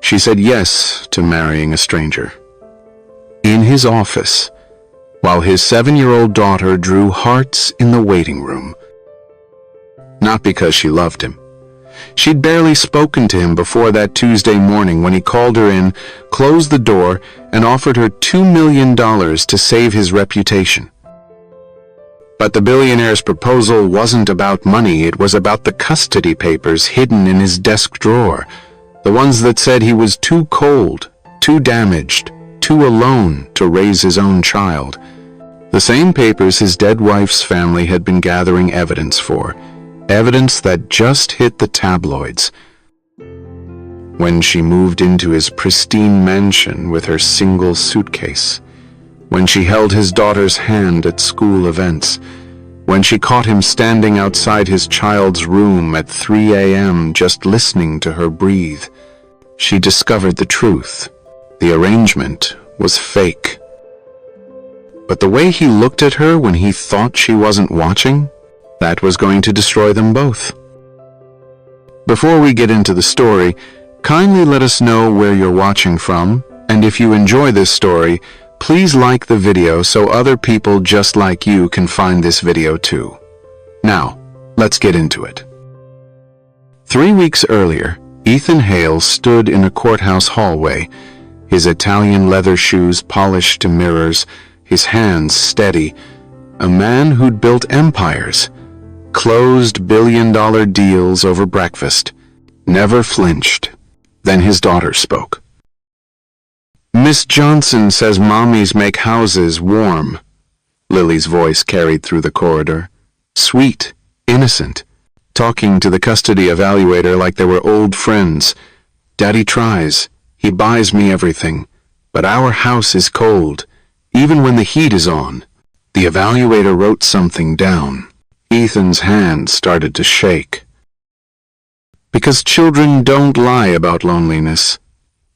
She said yes to marrying a stranger. In his office, while his 7-year-old daughter drew hearts in the waiting room. Not because she loved him. She'd barely spoken to him before that Tuesday morning when he called her in, closed the door, and offered her $2 million to save his reputation. But the billionaire's proposal wasn't about money, it was about the custody papers hidden in his desk drawer, the ones that said he was too cold, too damaged, too alone to raise his own child. The same papers his dead wife's family had been gathering evidence for, evidence that just hit the tabloids. When she moved into his pristine mansion with her single suitcase, when she held his daughter's hand at school events, when she caught him standing outside his child's room at 3 a.m. just listening to her breathe, she discovered the truth. The arrangement was fake. But the way he looked at her when he thought she wasn't watching, that was going to destroy them both. Before we get into the story, kindly let us know where you're watching from, and if you enjoy this story, please like the video so other people just like you can find this video too. Now, let's get into it. 3 weeks earlier, Ethan Hale stood in a courthouse hallway, his Italian leather shoes polished to mirrors, his hands steady, a man who'd built empires, closed billion-dollar deals over breakfast, never flinched. Then his daughter spoke. "Miss Johnson says mommies make houses warm." Lily's voice carried through the corridor. Sweet, innocent, talking to the custody evaluator like they were old friends. "Daddy tries. He buys me everything. But our house is cold, even when the heat is on." The evaluator wrote something down. Ethan's hand started to shake. Because children don't lie about loneliness.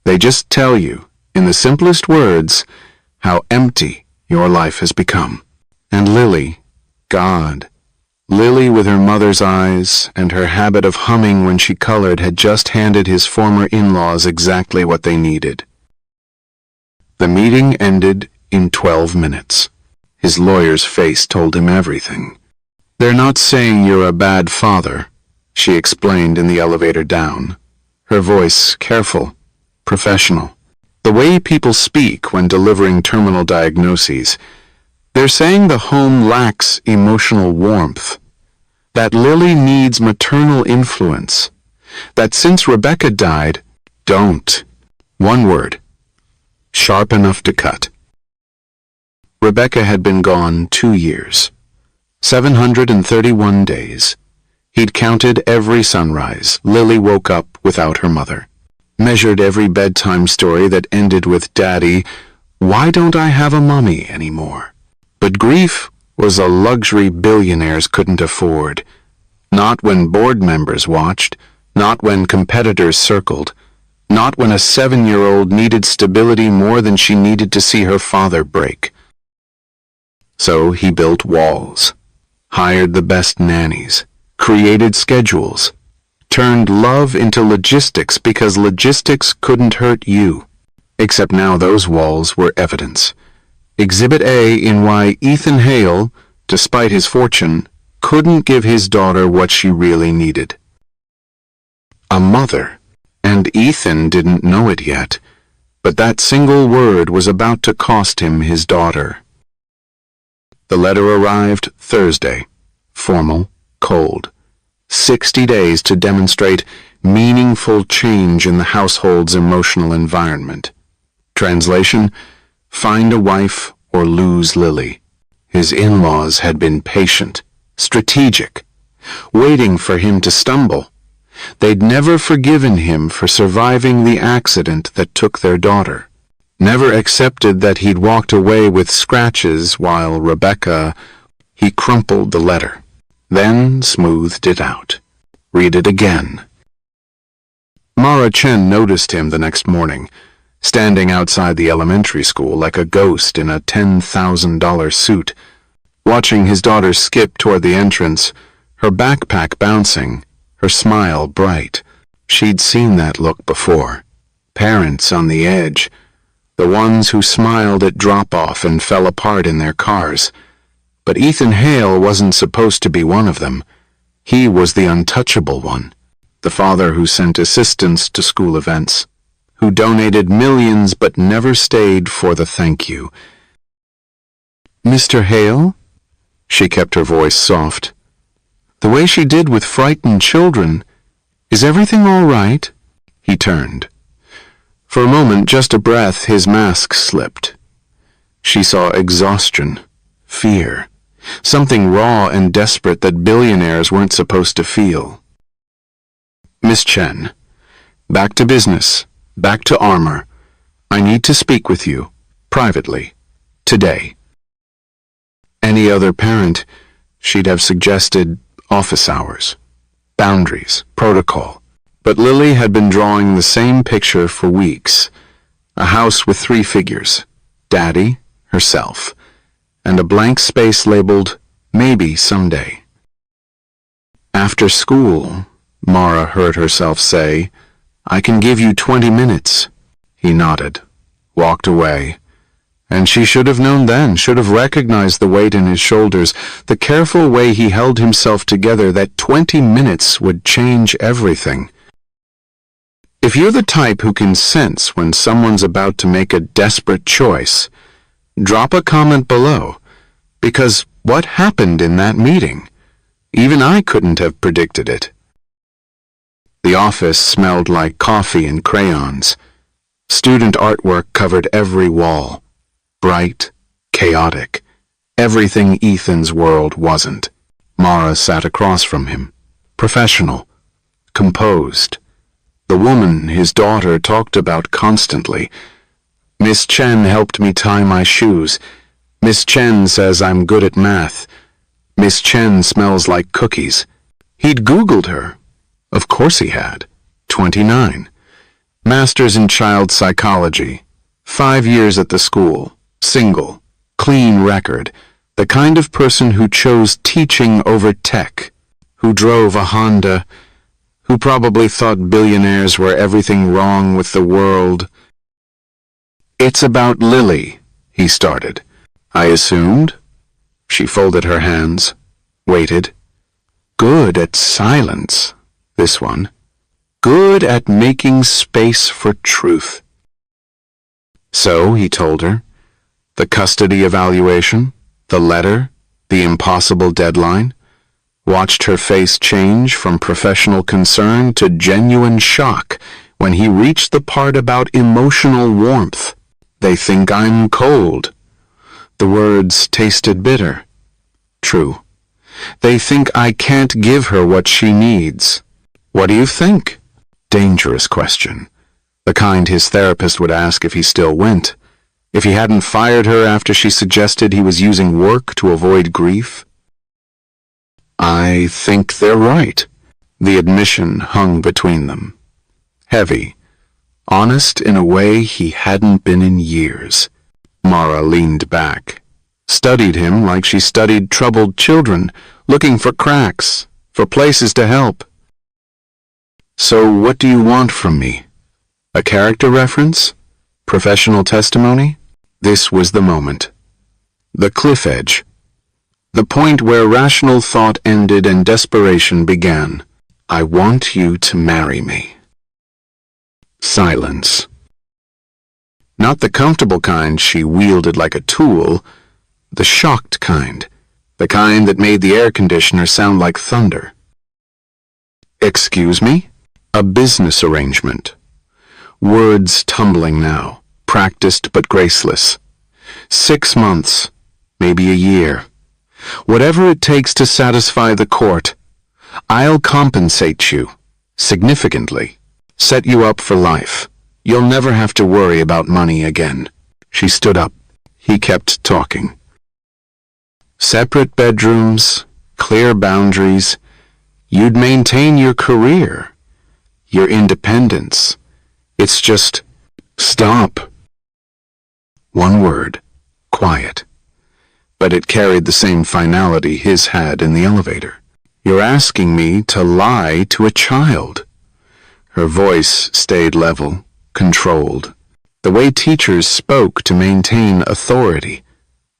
They just tell you, in the simplest words, how empty your life has become. And Lily, God, Lily with her mother's eyes and her habit of humming when she colored had just handed his former in-laws exactly what they needed. The meeting ended in 12 minutes. His lawyer's face told him everything. "They're not saying you're a bad father," she explained in the elevator down, her voice careful, professional. The way people speak when delivering terminal diagnoses. They're saying the home lacks emotional warmth, that Lily needs maternal influence, that since Rebecca died, don't. One word. Sharp enough to cut. Rebecca had been gone 2 years, 731 days. He'd counted every sunrise Lily woke up without her mother. Measured every bedtime story that ended with "Daddy, why don't I have a mommy anymore?" But grief was a luxury billionaires couldn't afford. Not when board members watched, not when competitors circled, not when a 7-year-old needed stability more than she needed to see her father break. So he built walls, hired the best nannies, created schedules, turned love into logistics because logistics couldn't hurt you. Except now those walls were evidence. Exhibit A in why Ethan Hale, despite his fortune, couldn't give his daughter what she really needed. A mother. And Ethan didn't know it yet, but that single word was about to cost him his daughter. The letter arrived Thursday. Formal, cold. 60 days to demonstrate meaningful change in the household's emotional environment. Translation: find a wife or lose Lily. His in-laws had been patient, strategic, waiting for him to stumble. They'd never forgiven him for surviving the accident that took their daughter. Never accepted that he'd walked away with scratches while Rebecca... He crumpled the letter, then smoothed it out. Read it again. Chen noticed him the next morning, standing outside the elementary school like a ghost in a $10,000 suit, watching his daughter skip toward the entrance, her backpack bouncing, her smile bright. She'd seen that look before. Parents on the edge, the ones who smiled at drop-off and fell apart in their cars. But Ethan Hale wasn't supposed to be one of them. He was the untouchable one, the father who sent assistants to school events, who donated millions but never stayed for the thank you. "Mr. Hale?" She kept her voice soft. The way she did with frightened children. "Is everything all right?" He turned. For a moment, just a breath, his mask slipped. She saw exhaustion, fear, something raw and desperate that billionaires weren't supposed to feel. "Miss Chen, back to business, back to armor. I need to speak with you, privately, today." Any other parent, she'd have suggested office hours, boundaries, protocol. But Lily had been drawing the same picture for weeks. A house with 3 figures, Daddy, herself, and a blank space labeled, "Maybe someday." "After school," Mara heard herself say, "I can give you 20 minutes. He nodded, walked away. And she should have known then, should have recognized the weight in his shoulders, the careful way he held himself together, that 20 minutes would change everything. If you're the type who can sense when someone's about to make a desperate choice, drop a comment below, because what happened in that meeting? Even I couldn't have predicted it. The office smelled like coffee and crayons. Student artwork covered every wall. Bright, chaotic, everything Ethan's world wasn't. Mara sat across from him, professional, composed. The woman his daughter talked about constantly. "Miss Chen helped me tie my shoes. Miss Chen says I'm good at math. Miss Chen smells like cookies." He'd Googled her. Of course he had. 29. Masters in child psychology. 5 years at the school. Single. Clean record. The kind of person who chose teaching over tech. Who drove a Honda. Who probably thought billionaires were everything wrong with the world. "It's about Lily," he started. "I assumed." She folded her hands, waited. Good at silence, this one. Good at making space for truth. So, he told her, the custody evaluation, the letter, the impossible deadline. Watched her face change from professional concern to genuine shock when he reached the part about emotional warmth. "They think I'm cold." The words tasted bitter. True. "They think I can't give her what she needs." "What do you think?" Dangerous question. The kind his therapist would ask if he still went. If he hadn't fired her after she suggested he was using work to avoid grief. "I think they're right." The admission hung between them. Heavy, honest in a way he hadn't been in years. Mara leaned back, studied him like she studied troubled children, looking for cracks, for places to help. "So what do you want from me? A character reference? Professional testimony?" This was the moment. The cliff edge. The point where rational thought ended and desperation began. "I want you to marry me." Silence. Not the comfortable kind she wielded like a tool, the shocked kind, the kind that made the air conditioner sound like thunder. "Excuse me?" A business arrangement. Words tumbling now, practiced but graceless. 6 months, maybe a year. Whatever it takes to satisfy the court. I'll compensate you, significantly. Set you up for life. You'll never have to worry about money again. She stood up. He kept talking. Separate bedrooms, clear boundaries. You'd maintain your career, your independence. It's just, stop. One word, quiet. But it carried the same finality his had in the elevator. "You're asking me to lie to a child." Her voice stayed level, controlled. The way teachers spoke to maintain authority.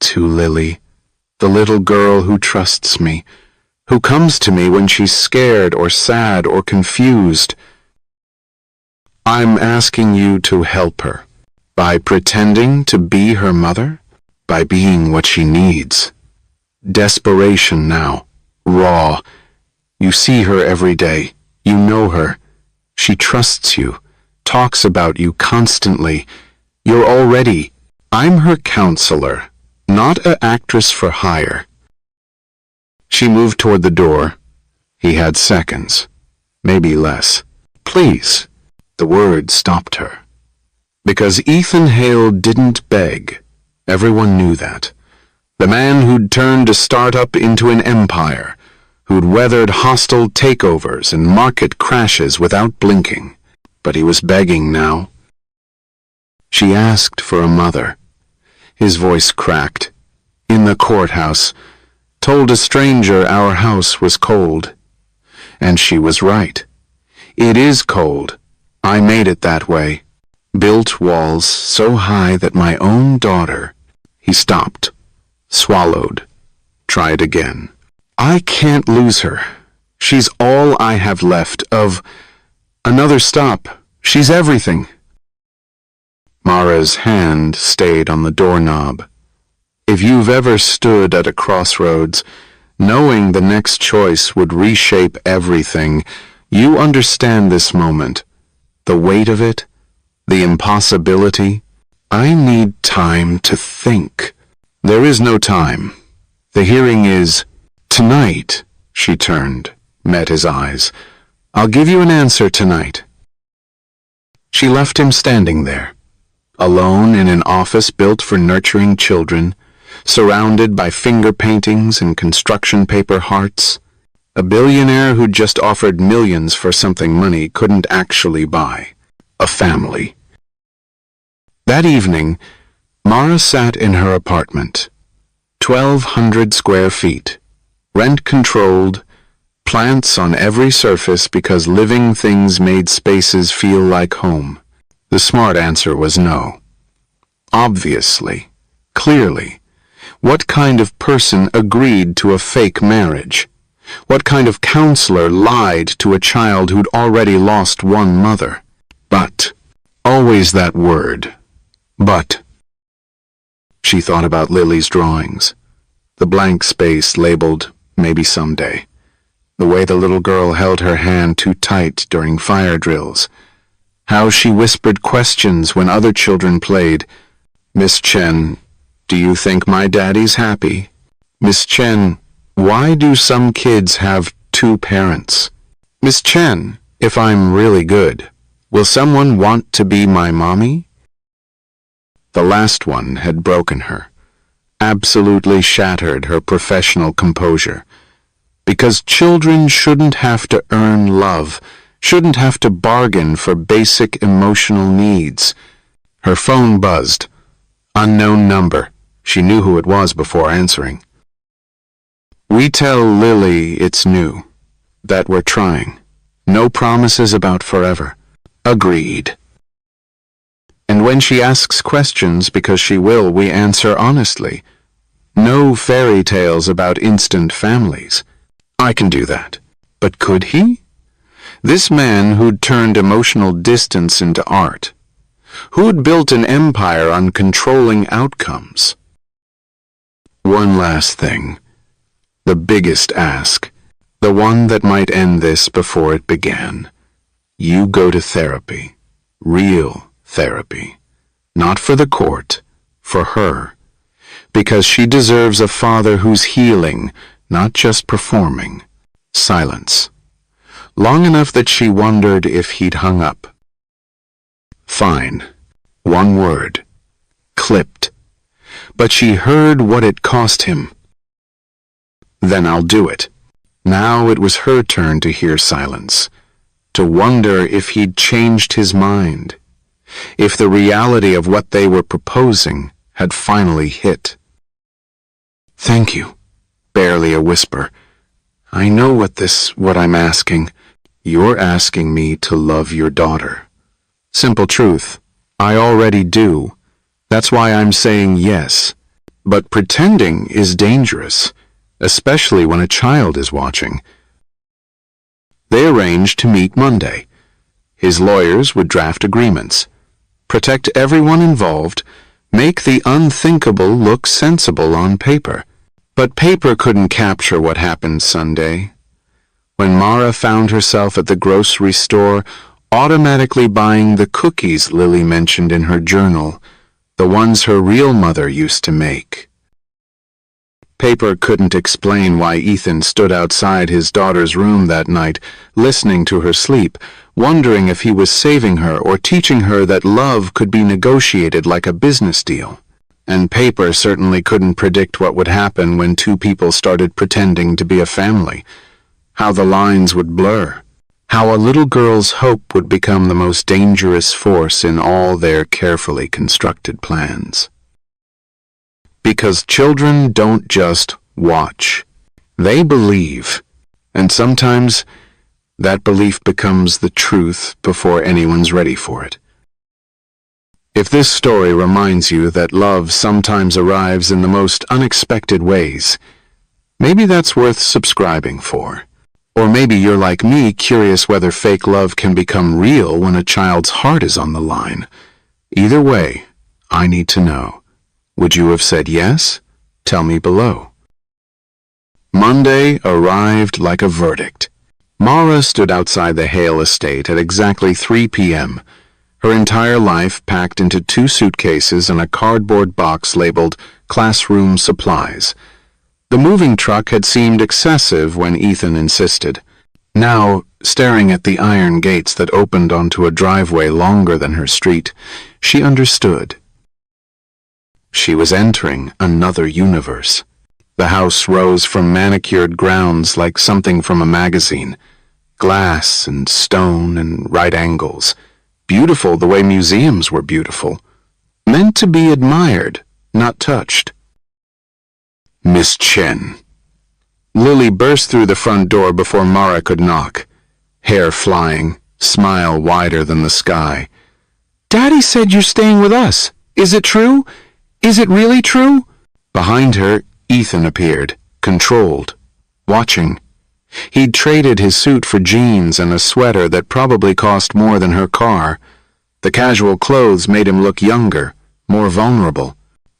To Lily, the little girl who trusts me, who comes to me when she's scared or sad or confused. I'm asking you to help her. By pretending to be her mother? By being what she needs. Desperation now. Raw. You see her every day. You know her. She trusts you. Talks about you constantly. You're already. I'm her counselor, not an actress for hire. She moved toward the door. He had seconds. Maybe less. Please. The word stopped her. Because Ethan Hale didn't beg. Everyone knew that. The man who'd turned a startup into an empire, who'd weathered hostile takeovers and market crashes without blinking. But he was begging now. She asked for a mother. His voice cracked. In the courthouse. Told a stranger our house was cold. And she was right. It is cold. I made it that way. Built walls so high that my own daughter... He stopped. Swallowed. Tried again. I can't lose her. She's all I have left of... Another stop. She's everything. Mara's hand stayed on the doorknob. If you've ever stood at a crossroads, knowing the next choice would reshape everything, you understand this moment. The weight of it, the impossibility. I need time to think. There is no time. The hearing is tonight. She turned, met his eyes. I'll give you an answer tonight. She left him standing there, alone in an office built for nurturing children, surrounded by finger paintings and construction paper hearts. A billionaire who'd just offered millions for something money couldn't actually buy. A family. That evening, Mara sat in her apartment. 1,200 square feet. Rent-controlled, plants on every surface because living things made spaces feel like home. The smart answer was no. Obviously. Clearly. What kind of person agreed to a fake marriage? What kind of counselor lied to a child who'd already lost one mother? But. Always that word. But. She thought about Lily's drawings. The blank space labeled, maybe someday. The way the little girl held her hand too tight during fire drills. How she whispered questions when other children played. Miss Chen, do you think my daddy's happy? Miss Chen, why do some kids have two parents? Miss Chen, if I'm really good, will someone want to be my mommy? The last one had broken her, absolutely shattered her professional composure. Because children shouldn't have to earn love, shouldn't have to bargain for basic emotional needs. Her phone buzzed. Unknown number. She knew who it was before answering. We tell Lily it's new, that we're trying. No promises about forever. Agreed. And when she asks questions, because she will, we answer honestly. No fairy tales about instant families. I can do that. But could he? This man who'd turned emotional distance into art. Who'd built an empire on controlling outcomes. One last thing. The biggest ask. The one that might end this before it began. You go to therapy. Real therapy. Not for the court. For her. Because she deserves a father who's healing, not just performing. Silence. Long enough that she wondered if he'd hung up. Fine. One word. Clipped. But she heard what it cost him. Then I'll do it. Now it was her turn to hear silence. To wonder if he'd changed his mind. If the reality of what they were proposing had finally hit. Thank you. Barely a whisper. I know what I'm asking. You're asking me to love your daughter. Simple truth. I already do. That's why I'm saying yes. But pretending is dangerous, especially when a child is watching. They arranged to meet Monday. His lawyers would draft agreements, protect everyone involved, make the unthinkable look sensible on paper. But paper couldn't capture what happened Sunday. When Mara found herself at the grocery store, automatically buying the cookies Lily mentioned in her journal, the ones her real mother used to make. Paper couldn't explain why Ethan stood outside his daughter's room that night, listening to her sleep, wondering if he was saving her or teaching her that love could be negotiated like a business deal. And paper certainly couldn't predict what would happen when two people started pretending to be a family, how the lines would blur, how a little girl's hope would become the most dangerous force in all their carefully constructed plans. Because children don't just watch. They believe, and sometimes that belief becomes the truth before anyone's ready for it. If this story reminds you that love sometimes arrives in the most unexpected ways, maybe that's worth subscribing for. Or maybe you're like me, curious whether fake love can become real when a child's heart is on the line. Either way, I need to know. Would you have said yes? Tell me below. Monday arrived like a verdict. Mara stood outside the Hale estate at exactly 3 p.m., her entire life packed into 2 suitcases and a cardboard box labeled classroom supplies. The moving truck had seemed excessive when Ethan insisted. Now, staring at the iron gates that opened onto a driveway longer than her street, she understood. She was entering another universe. The house rose from manicured grounds like something from a magazine. Glass and stone and right angles. Beautiful the way museums were beautiful. Meant to be admired, not touched. Miss Chen. Lily burst through the front door before Mara could knock. Hair flying, smile wider than the sky. Daddy said you're staying with us. Is it true? Is it really true? Behind her, Ethan appeared, controlled, watching. He'd traded his suit for jeans and a sweater that probably cost more than her car. The casual clothes made him look younger, more vulnerable,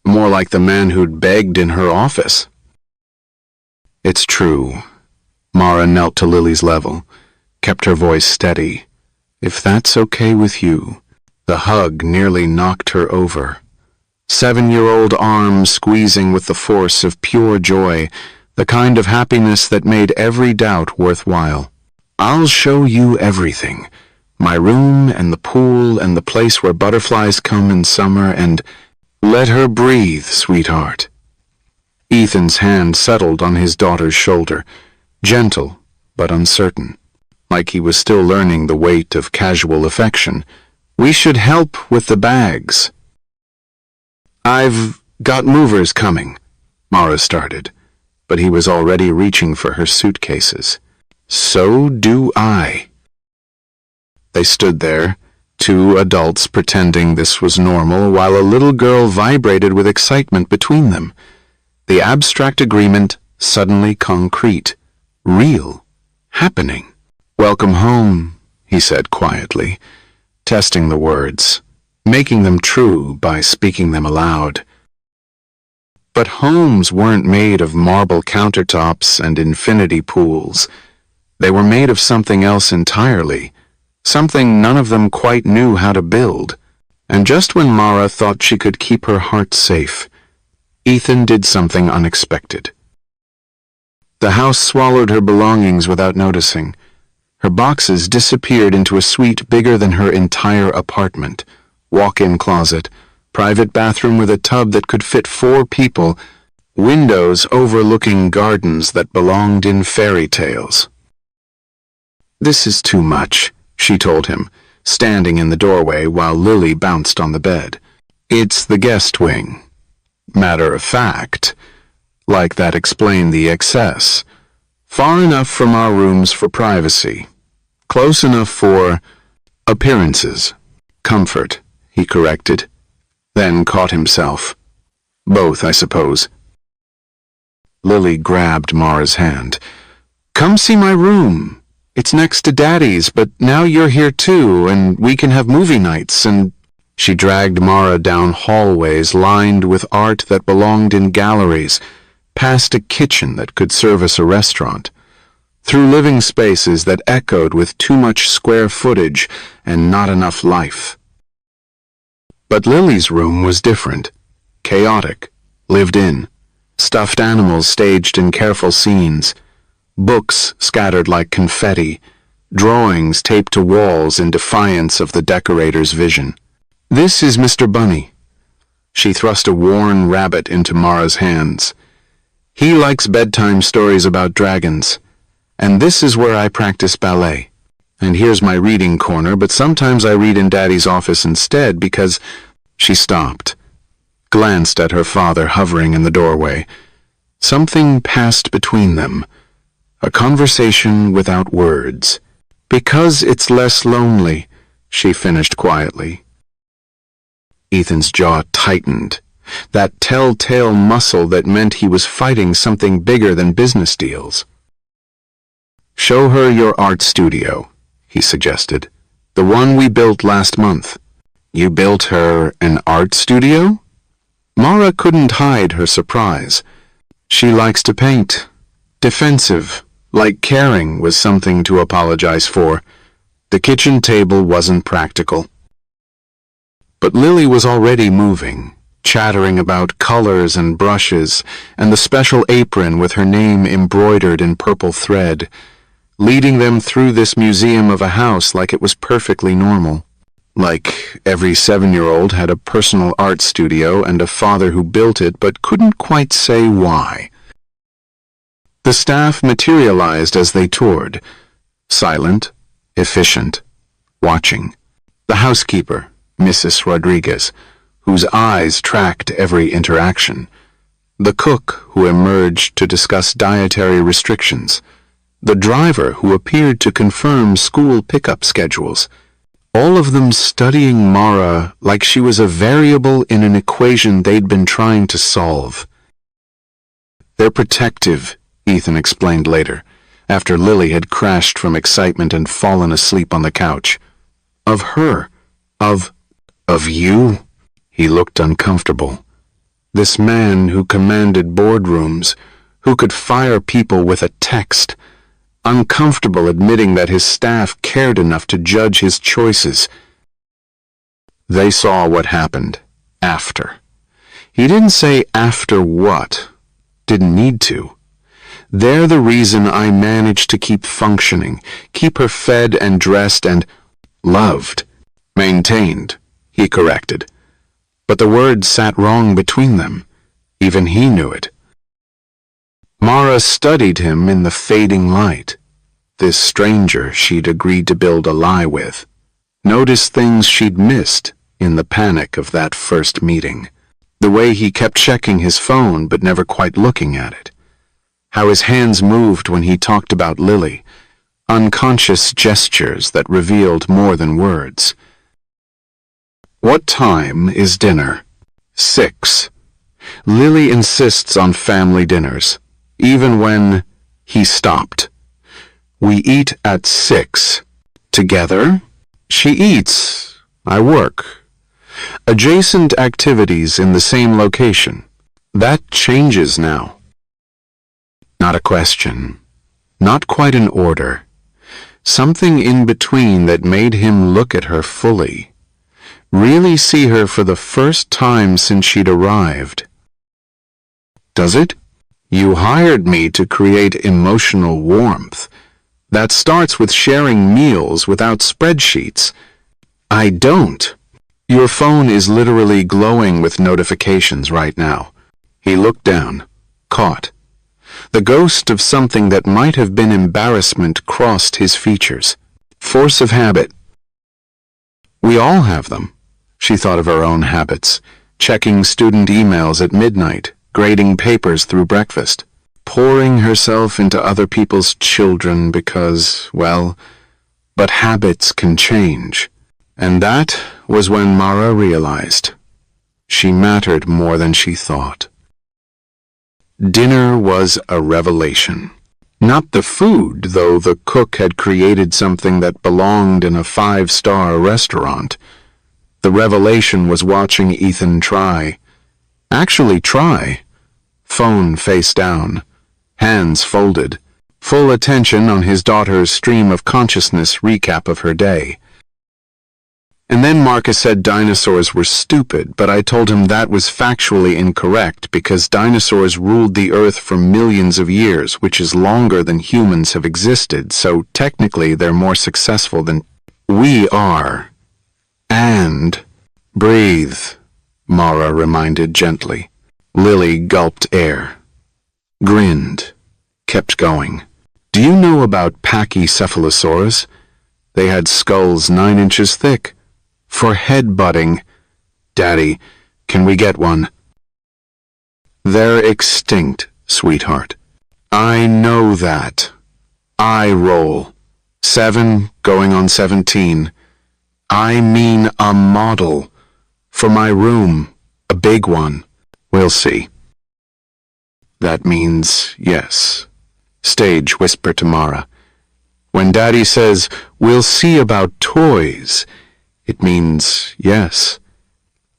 more like the man who'd begged in her office. It's true. Mara knelt to Lily's level, kept her voice steady. If that's okay with you. The hug nearly knocked her over. 7-year-old arms squeezing with the force of pure joy, the kind of happiness that made every doubt worthwhile. I'll show you everything. My room and the pool and the place where butterflies come in summer, and let her breathe, sweetheart. Ethan's hand settled on his daughter's shoulder, gentle but uncertain, like he was still learning the weight of casual affection. We should help with the bags. I've got movers coming, Mara started, but he was already reaching for her suitcases. So do I. They stood there, 2 adults pretending this was normal, while a little girl vibrated with excitement between them. The abstract agreement suddenly concrete, real, happening. Welcome home, he said quietly, testing the words, making them true by speaking them aloud. But homes weren't made of marble countertops and infinity pools. They were made of something else entirely, something none of them quite knew how to build. And just when Mara thought she could keep her heart safe, Ethan did something unexpected. The house swallowed her belongings without noticing. Her boxes disappeared into a suite bigger than her entire apartment. Walk-in closet, private bathroom with a tub that could fit 4 people, windows overlooking gardens that belonged in fairy tales. This is too much, she told him, standing in the doorway while Lily bounced on the bed. It's the guest wing. Matter of fact, like that explained the excess. Far enough from our rooms for privacy. Close enough for appearances. Comfort, he corrected, then caught himself. Both, I suppose. Lily grabbed Mara's hand. Come see my room. It's next to Daddy's, but now you're here too, and we can have movie nights, and... She dragged Mara down hallways lined with art that belonged in galleries, past a kitchen that could service a restaurant, through living spaces that echoed with too much square footage and not enough life. But Lily's room was different, chaotic, lived in, stuffed animals staged in careful scenes, books scattered like confetti, drawings taped to walls in defiance of the decorator's vision. This is Mr. Bunny. She thrust a worn rabbit into Mara's hands. He likes bedtime stories about dragons, and this is where I practice ballet. And here's my reading corner, but sometimes I read in Daddy's office instead because... She stopped, glanced at her father hovering in the doorway. Something passed between them, a conversation without words. Because it's less lonely, she finished quietly. Ethan's jaw tightened, that telltale muscle that meant he was fighting something bigger than business deals. Show her your art studio, he suggested. The one we built last month. You built her an art studio? Mara couldn't hide her surprise. She likes to paint. Defensive, like caring was something to apologize for. The kitchen table wasn't practical. But Lily was already moving, chattering about colors and brushes, and the special apron with her name embroidered in purple thread, leading them through this museum of a house like it was perfectly normal. Like every 7-year-old had a personal art studio and a father who built it but couldn't quite say why. The staff materialized as they toured, silent, efficient, watching. The housekeeper, Mrs. Rodriguez, whose eyes tracked every interaction. The cook who emerged to discuss dietary restrictions. The driver who appeared to confirm school pickup schedules. All of them studying Mara like she was a variable in an equation they'd been trying to solve. They're protective, Ethan explained later, after Lily had crashed from excitement and fallen asleep on the couch. Of her. Of you? He looked uncomfortable. This man who commanded boardrooms, who could fire people with a text, uncomfortable admitting that his staff cared enough to judge his choices. They saw what happened after. He didn't say after what. Didn't need to. They're the reason I managed to keep functioning, keep her fed and dressed and loved. Maintained, he corrected. But the words sat wrong between them. Even he knew it. Mara studied him in the fading light. This stranger she'd agreed to build a lie with. Noticed things she'd missed in the panic of that first meeting. The way he kept checking his phone but never quite looking at it. How his hands moved when he talked about Lily. Unconscious gestures that revealed more than words. What time is dinner? 6. Lily insists on family dinners, even when he stopped. We eat at 6. Together? She eats. I work. Adjacent activities in the same location. That changes now. Not a question. Not quite an order. Something in between that made him look at her fully. Really see her for the first time since she'd arrived. Does it? You hired me to create emotional warmth. That starts with sharing meals without spreadsheets. I don't. Your phone is literally glowing with notifications right now. He looked down, caught. The ghost of something that might have been embarrassment crossed his features. Force of habit. We all have them. She thought of her own habits, checking student emails at midnight, grading papers through breakfast, pouring herself into other people's children because, well, but habits can change. And that was when Mara realized she mattered more than she thought. Dinner was a revelation. Not the food, though the cook had created something that belonged in a 5-star restaurant. The revelation was watching Ethan try. Actually try. Phone face down, hands folded, full attention on his daughter's stream of consciousness recap of her day. And then Marcus said dinosaurs were stupid, but I told him that was factually incorrect because dinosaurs ruled the earth for millions of years, which is longer than humans have existed, so technically they're more successful than we are. And breathe, Mara reminded gently. Lily gulped air, grinned, kept going. Do you know about Pachycephalosaurus? They had skulls 9 inches thick. For head-butting. Daddy, can we get one? They're extinct, sweetheart. I know that. Eye roll. 7 going on 17. I mean a model. For my room. A big one. We'll see. That means yes. Stage whisper to Mara. When Daddy says, we'll see about toys, it means yes.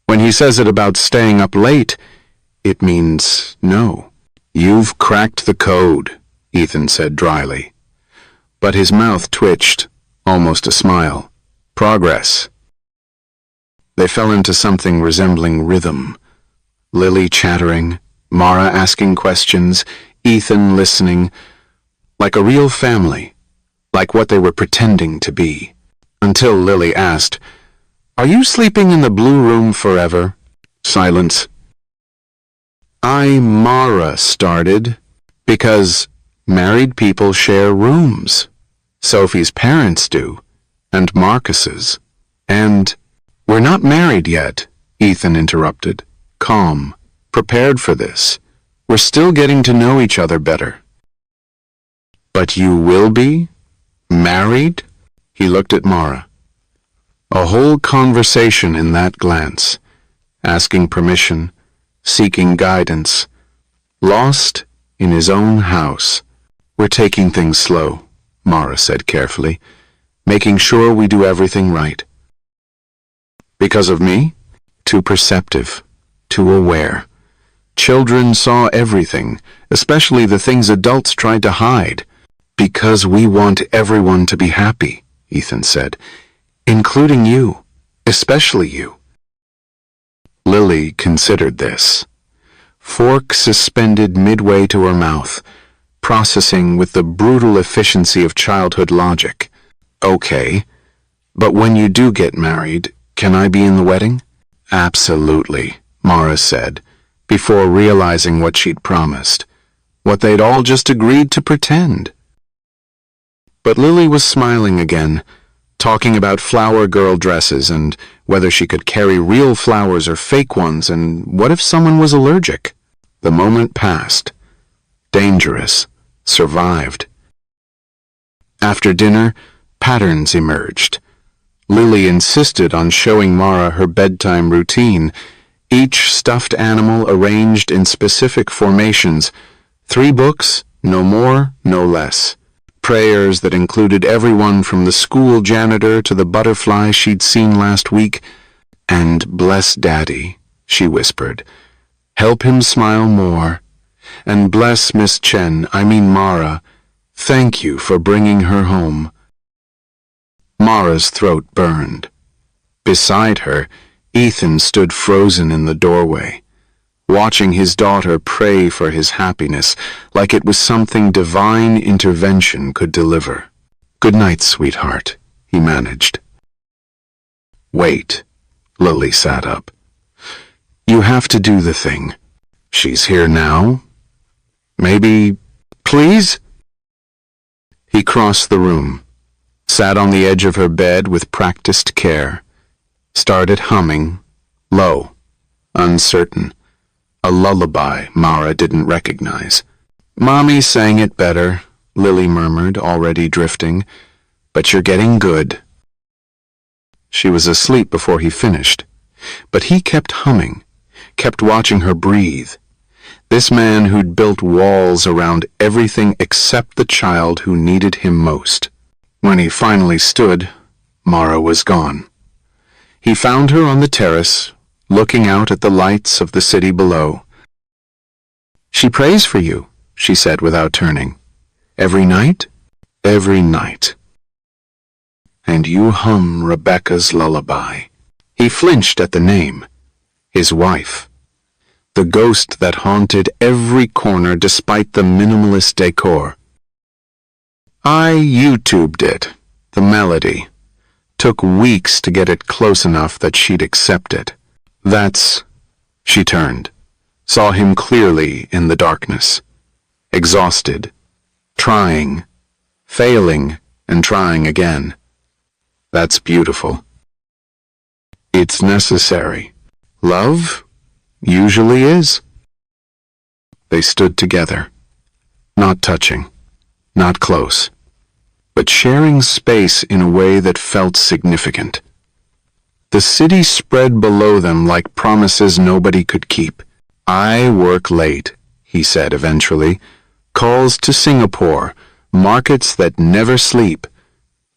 When he says it about staying up late, it means no. You've cracked the code, Ethan said dryly. But his mouth twitched, almost a smile. Progress. They fell into something resembling rhythm. Lily chattering, Mara asking questions, Ethan listening, like a real family, like what they were pretending to be. Until Lily asked, Are you sleeping in the blue room forever? Silence. Mara started, because married people share rooms. Sophie's parents do, and Marcus's. And we're not married yet, Ethan interrupted, calm, prepared for this. We're still getting to know each other better. But you will be? Married? He looked at Mara. A whole conversation in that glance, asking permission, seeking guidance, lost in his own house. We're taking things slow, Mara said carefully, making sure we do everything right. Because of me? Too perceptive, too aware. Children saw everything, especially the things adults tried to hide. Because we want everyone to be happy, Ethan said, including you, especially you. Lily considered this. Fork suspended midway to her mouth, processing with the brutal efficiency of childhood logic. Okay, but when you do get married, can I be in the wedding? Absolutely, Mara said, before realizing what she'd promised, what they'd all just agreed to pretend. But Lily was smiling again, talking about flower girl dresses and whether she could carry real flowers or fake ones, and what if someone was allergic? The moment passed. Dangerous. Survived. After dinner, patterns emerged. Lily insisted on showing Mara her bedtime routine, each stuffed animal arranged in specific formations, 3 books, no more, no less. Prayers that included everyone from the school janitor to the butterfly she'd seen last week. And bless Daddy, she whispered. Help him smile more. And bless Miss Chen, Mara. Thank you for bringing her home. Mara's throat burned. Beside her, Ethan stood frozen in the doorway, watching his daughter pray for his happiness like it was something divine intervention could deliver. Good night, sweetheart, he managed. Wait, Lily sat up. You have to do the thing. She's here now? Maybe, please? He crossed the room, sat on the edge of her bed with practiced care, started humming, low, uncertain. A lullaby Mara didn't recognize. Mommy sang it better, Lily murmured, already drifting, but you're getting good. She was asleep before he finished, but he kept humming, kept watching her breathe. This man who'd built walls around everything except the child who needed him most. When he finally stood, Mara was gone. He found her on the terrace, looking out at the lights of the city below. "She prays for you," she said without turning. "Every night?" "Every night." "And you hum Rebecca's lullaby." He flinched at the name. His wife. The ghost that haunted every corner despite the minimalist decor. I YouTubed it, the melody. Took weeks to get it close enough that she'd accept it. That's... She turned, saw him clearly in the darkness. Exhausted. Trying. Failing and trying again. That's beautiful. It's necessary. Love usually is. They stood together, not touching, not close, but sharing space in a way that felt significant. The city spread below them like promises nobody could keep. "I work late," he said eventually. "Calls to Singapore, markets that never sleep.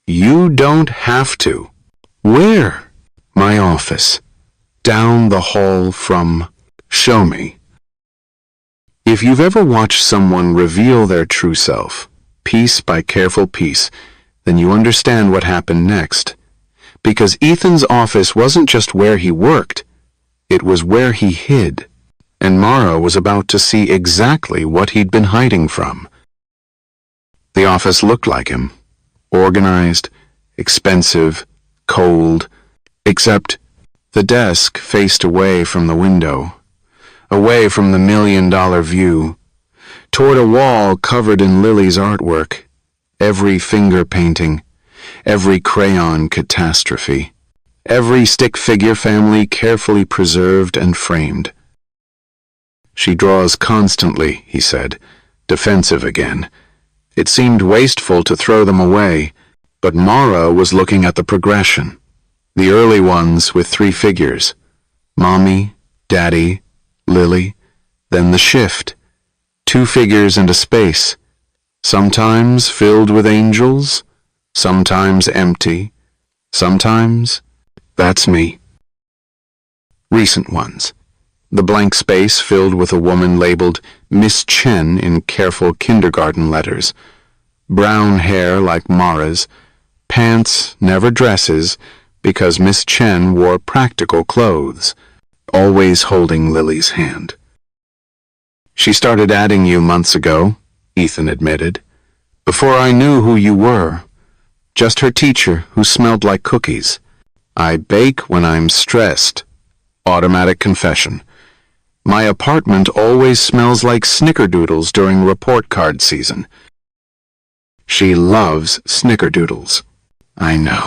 You don't have to." "Where?" "My office. Down the hall from..." "Show me." If you've ever watched someone reveal their true self, piece by careful piece, then you understand what happened next. Because Ethan's office wasn't just where he worked, it was where he hid. And Mara was about to see exactly what he'd been hiding from. The office looked like him. Organized, expensive, cold, except the desk faced away from the window, away from the $1,000,000 view, toward a wall covered in Lily's artwork, every finger painting, every crayon catastrophe, every stick figure family carefully preserved and framed. "She draws constantly," he said, defensive again. It seemed wasteful to throw them away, but Mara was looking at the progression. The early ones with 3 figures. Mommy, Daddy, Lily, then the shift. 2 figures and a space. Sometimes filled with angels, sometimes empty, sometimes, "That's me." Recent ones. The blank space filled with a woman labeled Miss Chen in careful kindergarten letters. Brown hair like Mara's, pants, never dresses, because Miss Chen wore practical clothes, always holding Lily's hand. "She started adding you months ago," Ethan admitted. "Before I knew who you were. Just her teacher who smelled like cookies. I bake when I'm stressed. Automatic confession. My apartment always smells like snickerdoodles during report card season." She loves snickerdoodles. "I know,"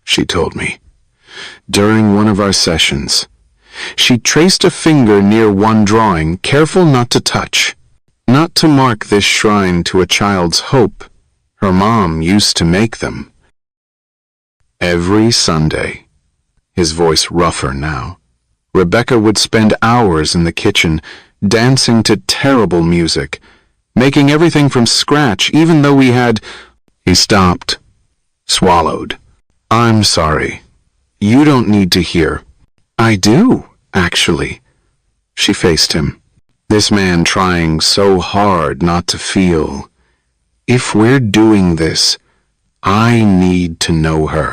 she told me. During one of our sessions, she traced a finger near one drawing, careful not to touch. Not to mark this shrine to a child's hope. Her mom used to make them. Every Sunday, his voice rougher now, Rebecca would spend hours in the kitchen, dancing to terrible music, making everything from scratch, even though we had... He stopped, swallowed. "I'm sorry. You don't need to hear." "I do, actually." She faced him. This man trying so hard not to feel. "If we're doing this, I need to know her.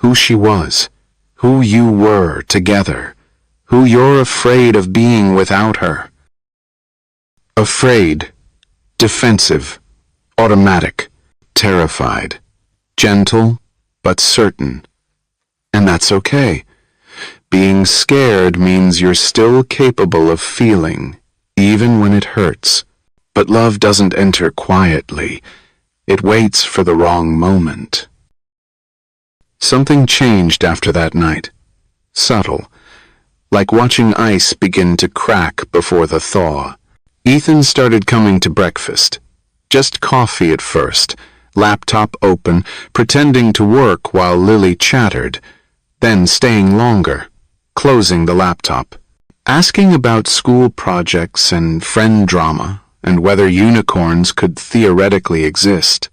Who she was, who you were together, who you're afraid of being without her." Afraid, defensive, automatic, terrified, gentle but certain. And that's okay. Being scared means you're still capable of feeling, even when it hurts. But love doesn't enter quietly. It waits for the wrong moment. Something changed after that night. Subtle, like watching ice begin to crack before the thaw. Ethan started coming to breakfast. Just coffee at first, laptop open, pretending to work while Lily chattered. then staying longer, closing the laptop, asking about school projects and friend drama and whether unicorns could theoretically exist.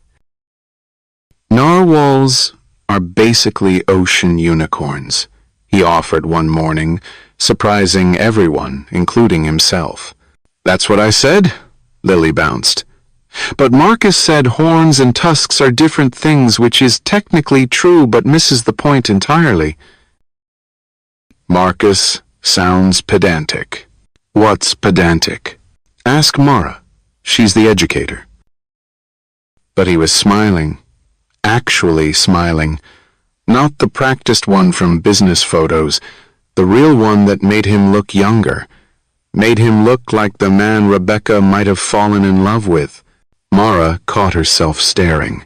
Narwhals are basically ocean unicorns, he offered one morning, surprising everyone, including himself. That's what I said, Lily bounced. But Marcus said horns and tusks are different things, which is technically true but misses the point entirely. Marcus sounds pedantic. What's pedantic? Ask Mara. She's the educator. But he was smiling. Actually smiling. Not the practiced one from business photos, the real one that made him look younger, made him look like the man Rebecca might have fallen in love with. Mara caught herself staring,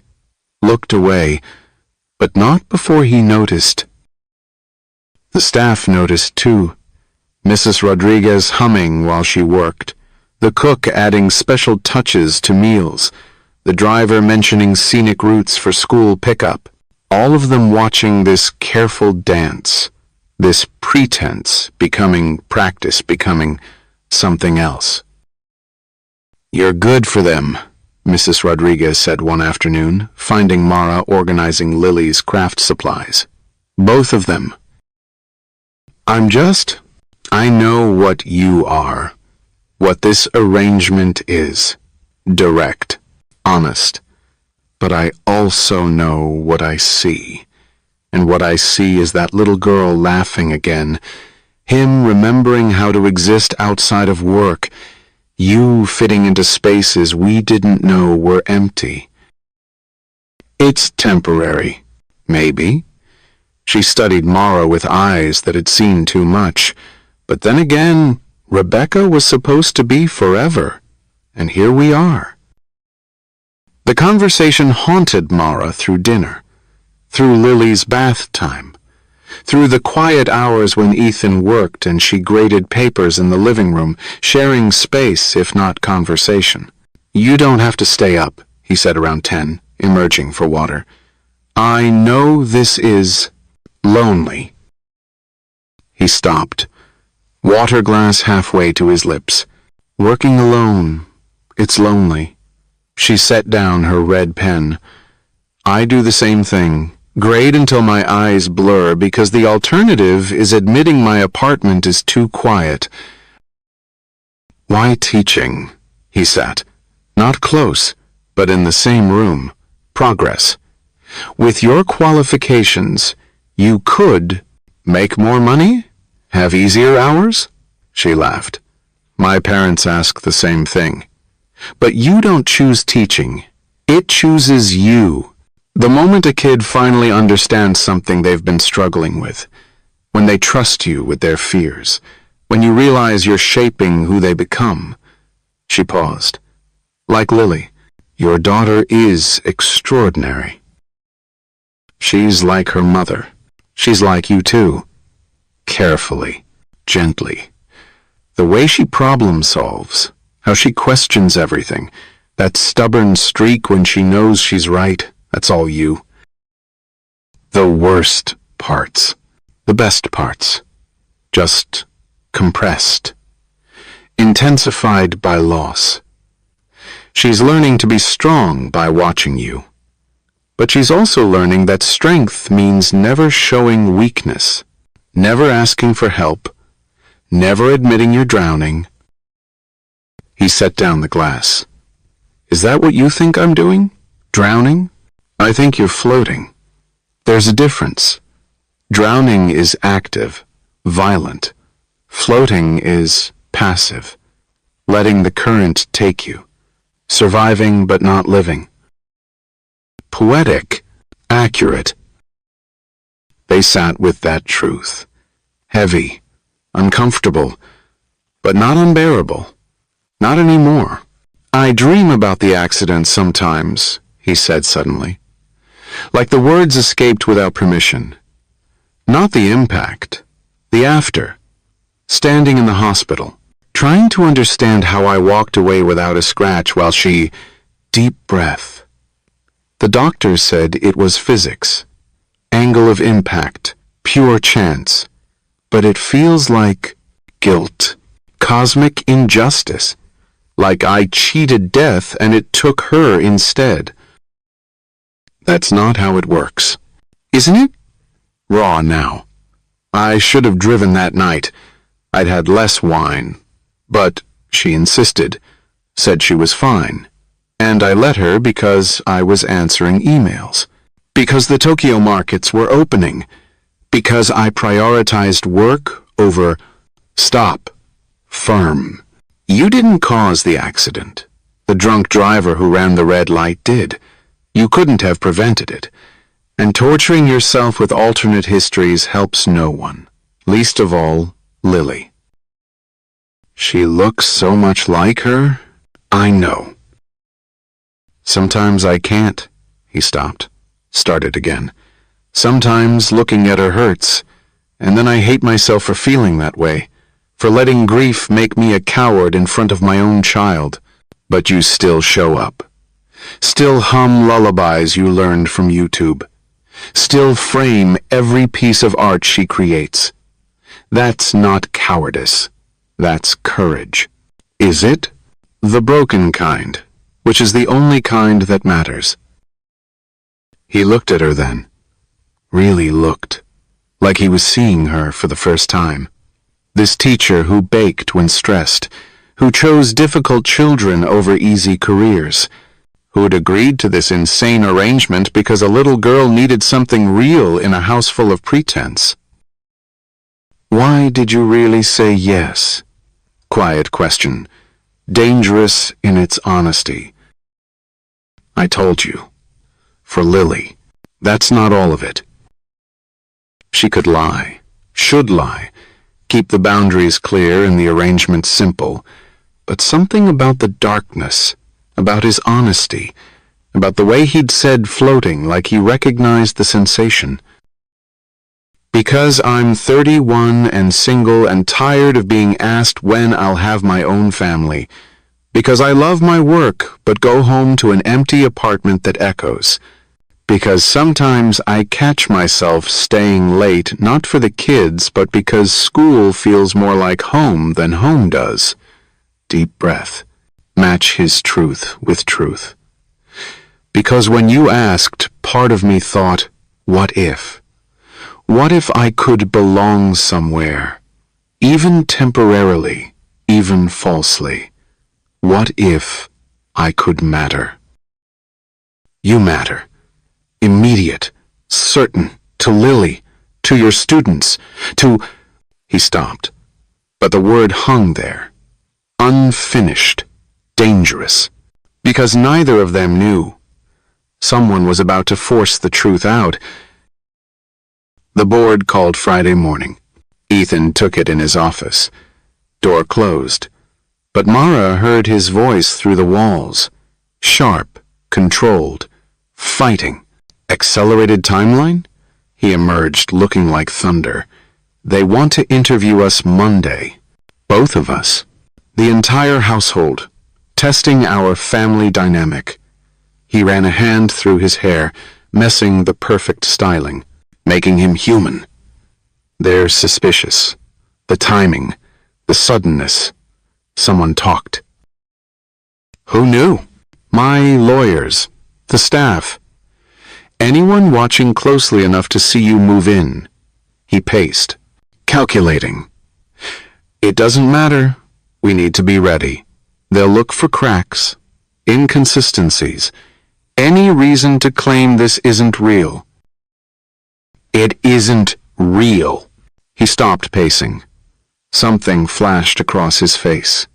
looked away, but not before he noticed. The staff noticed too, Mrs. Rodriguez humming while she worked, the cook adding special touches to meals, the driver mentioning scenic routes for school pickup, all of them watching this careful dance, this pretense becoming practice, becoming something else. You're good for them, Mrs. Rodriguez said one afternoon, finding Mara organizing Lily's craft supplies. Both of them. I know what you are, what this arrangement is. Direct, honest. But I also know what I see. And what I see is that little girl laughing again, him remembering how to exist outside of work, you fitting into spaces we didn't know were empty. It's temporary, maybe. She studied Mara with eyes that had seen too much, but then again, Rebecca was supposed to be forever, and here we are. The conversation haunted Mara through dinner, through Lily's bath time, through the quiet hours when Ethan worked and she graded papers in the living room, sharing space if not conversation. You don't have to stay up, he said around 10, emerging for water. I know this is lonely. He stopped, water glass halfway to his lips. Working alone, it's lonely. She set down her red pen. I do the same thing. Grade until my eyes blur because the alternative is admitting my apartment is too quiet. Why teaching? He sat. Not close, but in the same room. Progress. With your qualifications, you could make more money? Have easier hours? She laughed. My parents ask the same thing. But you don't choose teaching. It chooses you. The moment a kid finally understands something they've been struggling with, when they trust you with their fears, when you realize you're shaping who they become. She paused. Like Lily, your daughter is extraordinary. She's like her mother. She's like you too. Carefully, gently. The way she problem solves, how she questions everything, that stubborn streak when she knows she's right. That's all you. The worst parts. The best parts. Just compressed. Intensified by loss. She's learning to be strong by watching you. But she's also learning that strength means never showing weakness, never asking for help, never admitting you're drowning. He set down the glass. Is that what you think I'm doing? Drowning? I think you're floating. There's a difference. Drowning is active, violent. Floating is passive, letting the current take you, surviving but not living. Poetic, accurate. They sat with that truth. Heavy, uncomfortable, but not unbearable. Not anymore. I dream about the accident sometimes, he said suddenly. Like the words escaped without permission. Not the impact, the after. Standing in the hospital, trying to understand how I walked away without a scratch while she... Deep breath. The doctor said it was physics. Angle of impact, pure chance, but it feels like guilt, cosmic injustice, like I cheated death and it took her instead. That's not how it works, isn't it? Raw now. I should have driven that night. I'd had less wine, but she insisted, said she was fine, and I let her because I was answering emails, because the Tokyo markets were opening, because I prioritized work over stop, firm. You didn't cause the accident. The drunk driver who ran the red light did. You couldn't have prevented it. And torturing yourself with alternate histories helps no one, least of all, Lily. She looks so much like her. I know. Sometimes I can't. He stopped, started again. Sometimes looking at her hurts, and then I hate myself for feeling that way, for letting grief make me a coward in front of my own child. But you still show up. Still hum lullabies you learned from YouTube. Still frame every piece of art she creates. That's not cowardice. That's courage. Is it? The broken kind, which is the only kind that matters. He looked at her then. Really looked. Like he was seeing her for the first time. This teacher who baked when stressed, who chose difficult children over easy careers, who had agreed to this insane arrangement because a little girl needed something real in a house full of pretense. Why did you really say yes? Quiet question, dangerous in its honesty. I told you. For Lily. That's not all of it. She could lie, should lie, keep the boundaries clear and the arrangement simple, but something about the darkness, about his honesty, about the way he'd said floating like he recognized the sensation. Because I'm 31 and single and tired of being asked when I'll have my own family. Because I love my work but go home to an empty apartment that echoes. Because sometimes I catch myself staying late not for the kids but because school feels more like home than home does. Deep breath. Match his truth with truth. Because when you asked, part of me thought, what if? What if I could belong somewhere, even temporarily, even falsely? What if I could matter? You matter. Immediate, certain, to Lily, to your students, to... He stopped, but the word hung there. Unfinished, dangerous, because neither of them knew. Someone was about to force the truth out. The board called Friday morning. Ethan took it in his office. Door closed. But Mara heard his voice through the walls. Sharp, controlled, fighting. Accelerated timeline? He emerged looking like thunder. They want to interview us Monday. Both of us. The entire household. Testing our family dynamic. He ran a hand through his hair, messing the perfect styling. Making him human. They're suspicious. The timing, the suddenness. Someone talked. Who knew? My lawyers, the staff. Anyone watching closely enough to see you move in. He paced, calculating. It doesn't matter. We need to be ready. They'll look for cracks, inconsistencies, any reason to claim this isn't real. It isn't real. He stopped pacing. Something flashed across his face.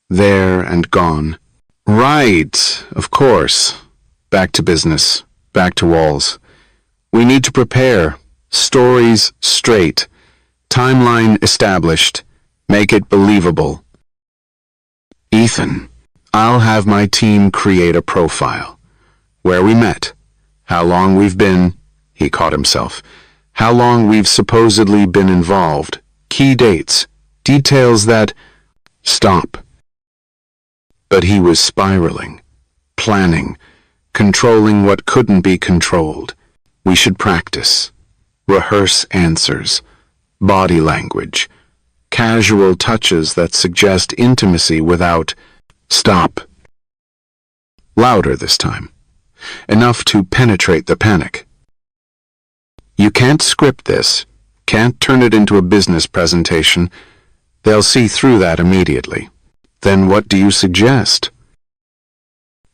There and gone. Right, of course. Back to business. Back to walls. We need to prepare. Stories straight. Timeline established. Make it believable. Ethan, I'll have my team create a profile. Where we met. How long we've been... He caught himself. How long we've supposedly been involved, key dates, details that... Stop. But he was spiraling, planning, controlling what couldn't be controlled. We should practice. Rehearse answers, body language, casual touches that suggest intimacy without stop. Louder this time, enough to penetrate the panic. You can't script this, can't turn it into a business presentation. They'll see through that immediately. Then what do you suggest?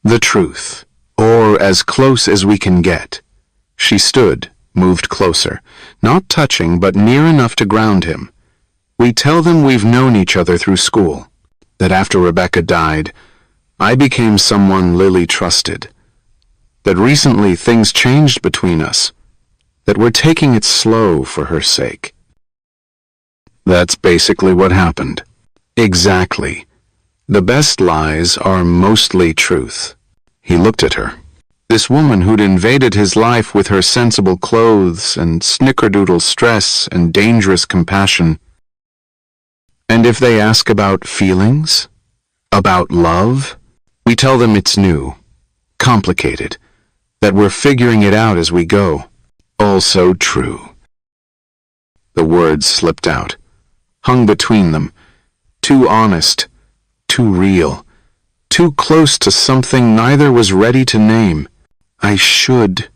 The truth, or as close as we can get. She stood, moved closer, not touching but near enough to ground him. We tell them we've known each other through school, that after Rebecca died, I became someone Lily trusted, that recently things changed between us, that we're taking it slow for her sake. That's basically what happened. Exactly. The best lies are mostly truth. He looked at her. This woman who'd invaded his life with her sensible clothes and snickerdoodle stress and dangerous compassion. And if they ask about feelings, about love, we tell them it's new, complicated, that we're figuring it out as we go. Also true. The words slipped out, hung between them, too honest, too real, too close to something neither was ready to name. I should.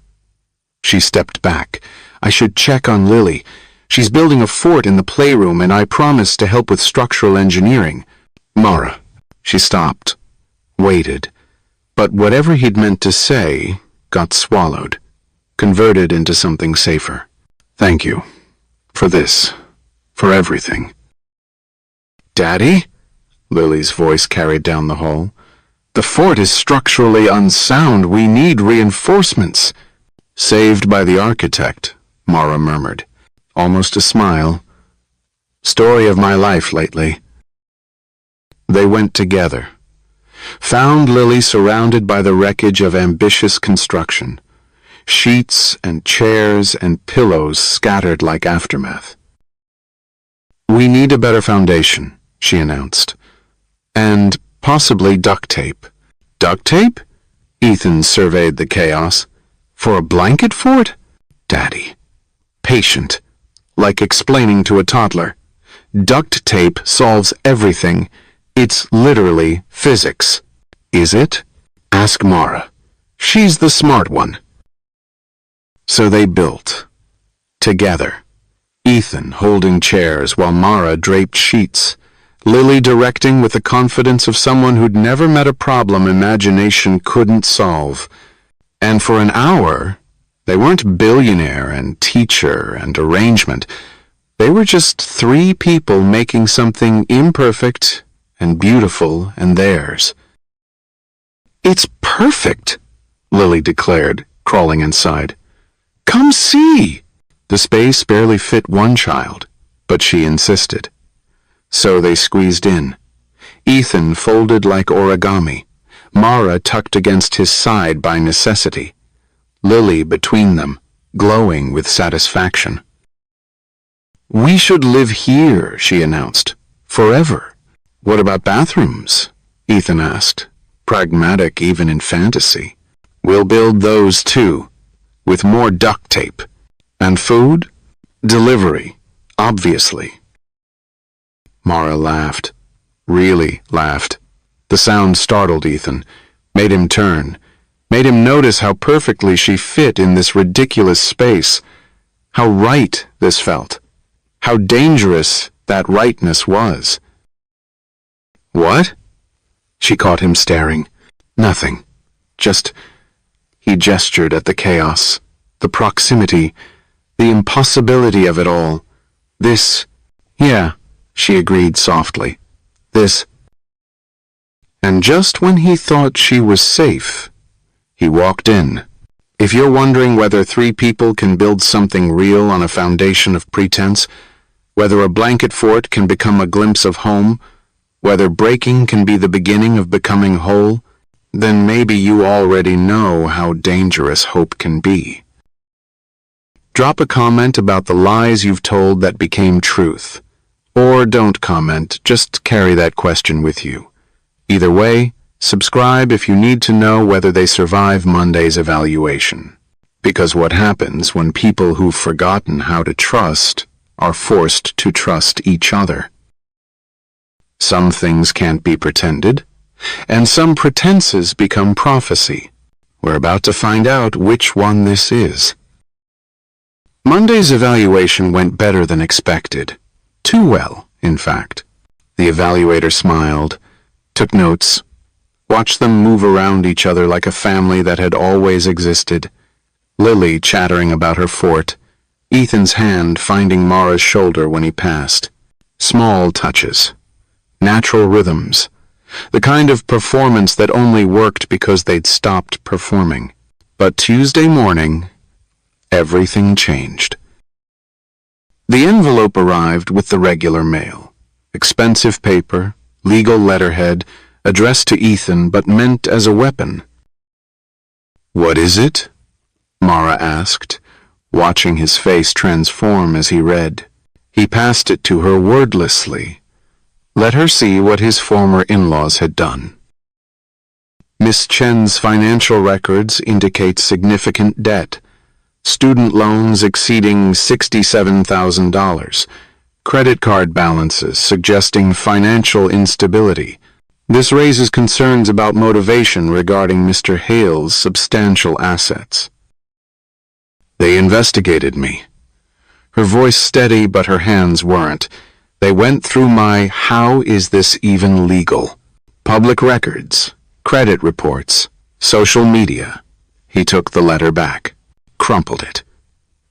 She stepped back. I should check on Lily. She's building a fort in the playroom and I promised to help with structural engineering. Mara. She stopped, waited, but whatever he'd meant to say got swallowed, converted into something safer. Thank you. For this. For everything. Daddy? Lily's voice carried down the hall. The fort is structurally unsound. We need reinforcements. Saved by the architect, Mara murmured. Almost a smile. Story of my life lately. They went together. Found Lily surrounded by the wreckage of ambitious construction. Sheets and chairs and pillows scattered like aftermath. We need a better foundation, she announced. And possibly duct tape. Duct tape? Ethan surveyed the chaos. For a blanket fort? Daddy. Patient. Like explaining to a toddler. Duct tape solves everything. It's literally physics. Is it? Ask Mara. She's the smart one. So they built. Together. Ethan holding chairs while Mara draped sheets. Lily directing with the confidence of someone who'd never met a problem imagination couldn't solve. And for an hour, they weren't billionaire and teacher and arrangement. They were just three people making something imperfect and beautiful and theirs. It's perfect, Lily declared, crawling inside. Come see! The space barely fit one child, but she insisted. So they squeezed in. Ethan folded like origami, Mara tucked against his side by necessity, Lily between them, glowing with satisfaction. We should live here, she announced, forever. What about bathrooms? Ethan asked, pragmatic even in fantasy. We'll build those too, with more duct tape. And food? Delivery, obviously. Mara laughed. Really laughed. The sound startled Ethan, made him turn, made him notice how perfectly she fit in this ridiculous space, how right this felt, how dangerous that rightness was. What? She caught him staring. Nothing. Just, he gestured at the chaos, the proximity, the impossibility of it all. This, yeah, she agreed softly. This. And just when he thought she was safe, he walked in. If you're wondering whether three people can build something real on a foundation of pretense, whether a blanket fort can become a glimpse of home, whether breaking can be the beginning of becoming whole, then maybe you already know how dangerous hope can be. Drop a comment about the lies you've told that became truth. Or don't comment, just carry that question with you. Either way, subscribe if you need to know whether they survive Monday's evaluation. Because what happens when people who've forgotten how to trust are forced to trust each other. Some things can't be pretended, and some pretenses become prophecy. We're about to find out which one this is. Monday's evaluation went better than expected. Too well, in fact. The evaluator smiled, took notes, watched them move around each other like a family that had always existed. Lily chattering about her fort, Ethan's hand finding Mara's shoulder when he passed. Small touches, natural rhythms, the kind of performance that only worked because they'd stopped performing. But Tuesday morning, everything changed. The envelope arrived with the regular mail. Expensive paper, legal letterhead, addressed to Ethan but meant as a weapon. "What is it?" Mara asked, watching his face transform as he read. He passed it to her wordlessly. Let her see what his former in-laws had done. Miss Chen's financial records indicate significant debt. Student loans exceeding $67,000. Credit card balances suggesting financial instability. This raises concerns about motivation regarding Mr. Hale's substantial assets. They investigated me. Her voice steady, but her hands weren't. They went through my "how is this even legal?" Public records, credit reports, social media. He took the letter back, crumpled it.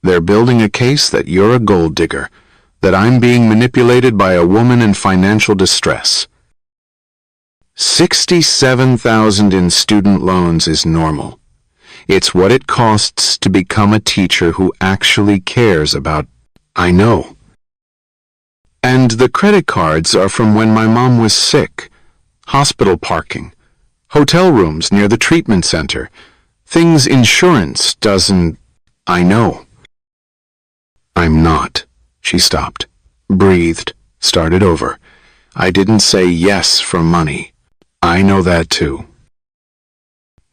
They're building a case that you're a gold digger, that I'm being manipulated by a woman in financial distress. 67,000 in student loans is normal. It's what it costs to become a teacher who actually cares about. I know. And the credit cards are from when my mom was sick. Hospital parking. Hotel rooms near the treatment center. Things insurance doesn't. I know. I'm not. She stopped, breathed, started over. I didn't say yes for money. I know that too.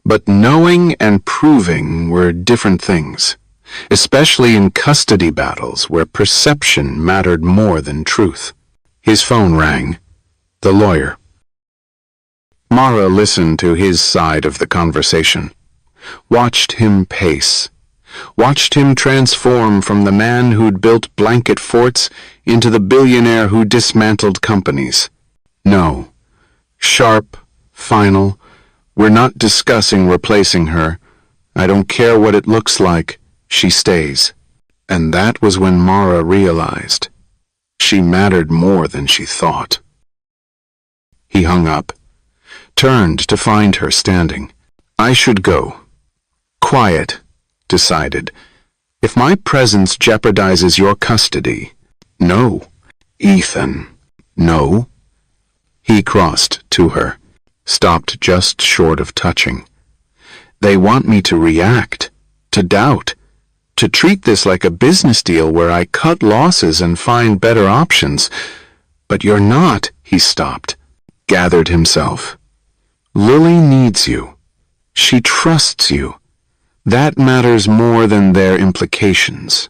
But knowing and proving were different things, especially in custody battles where perception mattered more than truth. His phone rang. The lawyer. Mara listened to his side of the conversation, watched him pace, watched him transform from the man who'd built blanket forts into the billionaire who dismantled companies. No. Sharp, final. We're not discussing replacing her. I don't care what it looks like. She stays. And that was when Mara realized she mattered more than she thought. He hung up, turned to find her standing. I should go. Quiet, decided. If my presence jeopardizes your custody. No. Ethan. No. He crossed to her, stopped just short of touching. They want me to react, to doubt, to treat this like a business deal where I cut losses and find better options. But you're not, he stopped, gathered himself. Lily needs you. She trusts you. That matters more than their implications.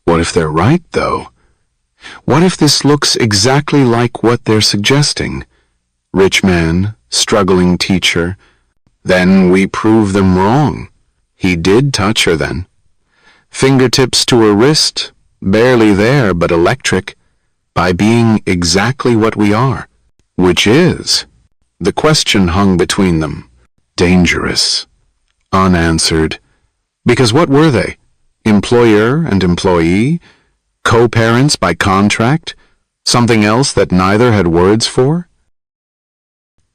What if they're right, though? What if this looks exactly like what they're suggesting? Rich man, struggling teacher. Then we prove them wrong. He did touch her then. Fingertips to her wrist, barely there but electric, by being exactly what we are. Which is? The question hung between them. Dangerous. Unanswered. Because what were they? Employer and employee? Co-parents by contract? Something else that neither had words for?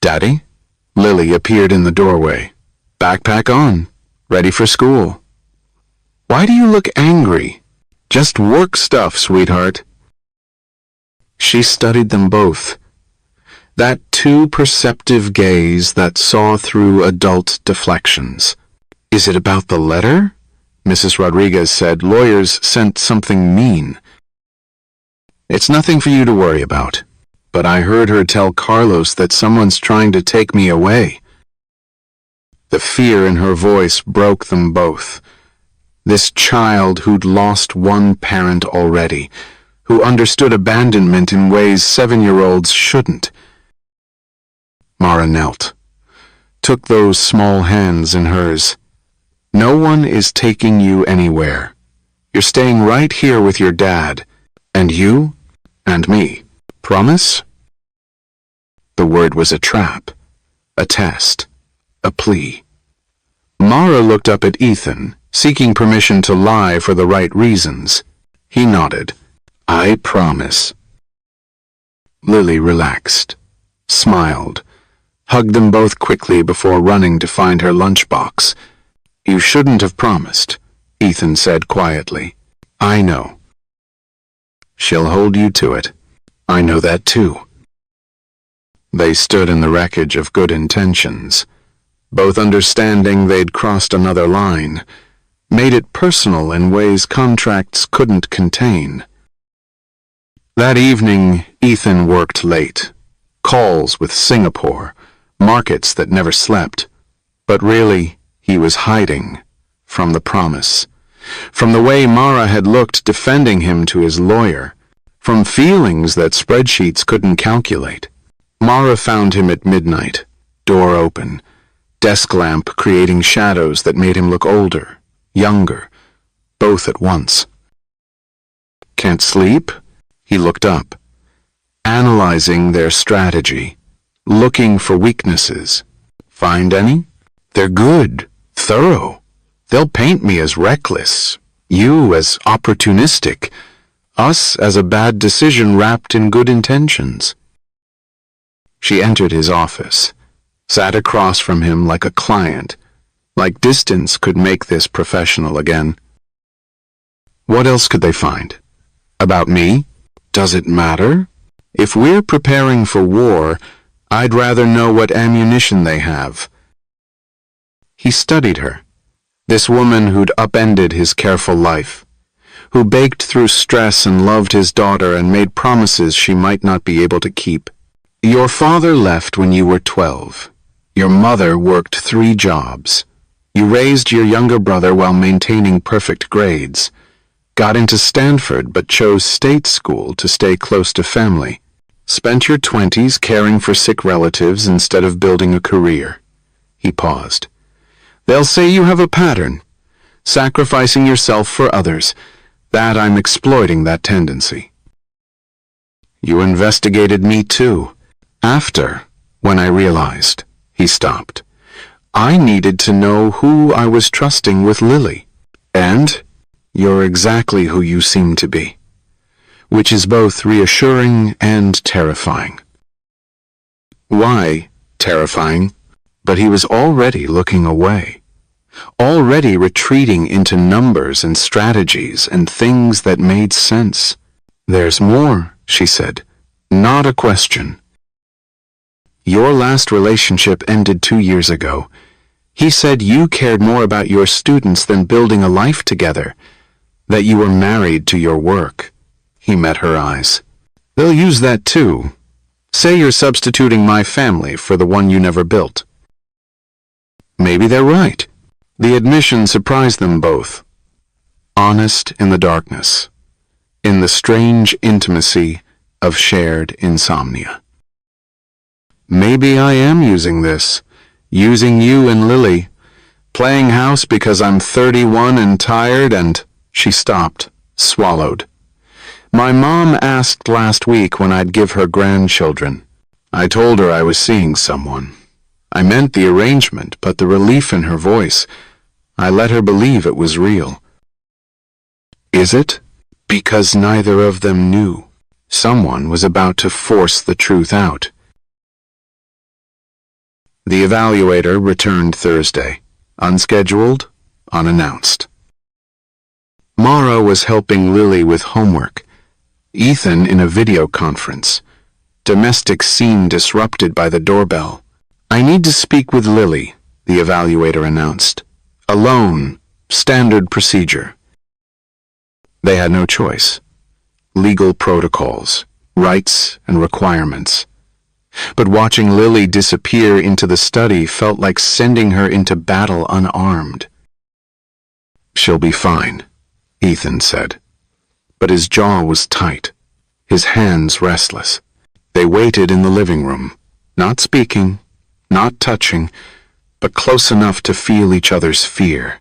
Daddy? Lily appeared in the doorway. Backpack on. Ready for school. Why do you look angry? Just work stuff, sweetheart. She studied them both. That too perceptive gaze that saw through adult deflections. Is it about the letter? Mrs. Rodriguez said lawyers sent something mean. It's nothing for you to worry about. But I heard her tell Carlos that someone's trying to take me away. The fear in her voice broke them both. This child who'd lost one parent already, who understood abandonment in ways 7-year-olds shouldn't. Mara knelt, took those small hands in hers. No one is taking you anywhere. You're staying right here with your dad, and you, and me. Promise? The word was a trap, a test, a plea. Mara looked up at Ethan, seeking permission to lie for the right reasons. He nodded. I promise. Lily relaxed, smiled, hugged them both quickly before running to find her lunchbox. You shouldn't have promised, Ethan said quietly. I know. She'll hold you to it. I know that too. They stood in the wreckage of good intentions, both understanding they'd crossed another line, made it personal in ways contracts couldn't contain. That evening, Ethan worked late. Calls with Singapore, markets that never slept. But really, he was hiding from the promise, from the way Mara had looked defending him to his lawyer, from feelings that spreadsheets couldn't calculate. Mara found him at midnight, door open, desk lamp creating shadows that made him look older, younger, both at once. Can't sleep? He looked up, analyzing their strategy, looking for weaknesses. Find any? They're good, thorough. They'll paint me as reckless, you as opportunistic, us as a bad decision wrapped in good intentions. She entered his office, sat across from him like a client, like distance could make this professional again. What else could they find? About me? Does it matter? If we're preparing for war, I'd rather know what ammunition they have. He studied her, this woman who'd upended his careful life, who baked through stress and loved his daughter and made promises she might not be able to keep. Your father left when you were 12. Your mother worked 3 jobs. You raised your younger brother while maintaining perfect grades. Got into Stanford but chose state school to stay close to family. Spent your 20s caring for sick relatives instead of building a career. He paused. They'll say you have a pattern, sacrificing yourself for others, that I'm exploiting that tendency. You investigated me too. After, when I realized, he stopped. I needed to know who I was trusting with Lily. And you're exactly who you seem to be, which is both reassuring and terrifying. Why terrifying? But he was already looking away, already retreating into numbers and strategies and things that made sense. There's more, she said, not a question. Your last relationship ended 2 years ago. He said you cared more about your students than building a life together, that you were married to your work. He met her eyes. They'll use that too. Say you're substituting my family for the one you never built. Maybe they're right. The admission surprised them both. Honest in the darkness, in the strange intimacy of shared insomnia. Maybe I am using this, using you and Lily, playing house because I'm 31 and tired and... She stopped, swallowed. My mom asked last week when I'd give her grandchildren. I told her I was seeing someone. I meant the arrangement, but the relief in her voice, I let her believe it was real. Is it? Because neither of them knew. Someone was about to force the truth out. The evaluator returned Thursday, unscheduled, unannounced. Mara was helping Lily with homework, Ethan in a video conference, domestic scene disrupted by the doorbell. I need to speak with Lily, the evaluator announced. Alone, standard procedure. They had no choice. Legal protocols, rights and requirements. But watching Lily disappear into the study felt like sending her into battle unarmed. "She'll be fine," Ethan said. But his jaw was tight, his hands restless. They waited in the living room, not speaking, not touching, but close enough to feel each other's fear.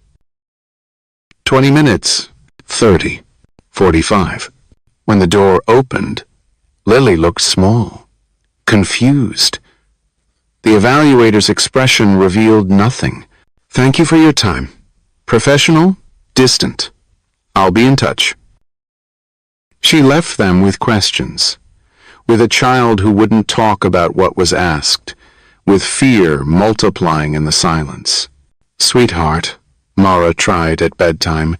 20 minutes, 30, 45. When the door opened, Lily looked small, confused. The evaluator's expression revealed nothing. "Thank you for your time. Professional, distant. I'll be in touch." She left them with questions, with a child who wouldn't talk about what was asked, with fear multiplying in the silence. "Sweetheart," Mara tried at bedtime,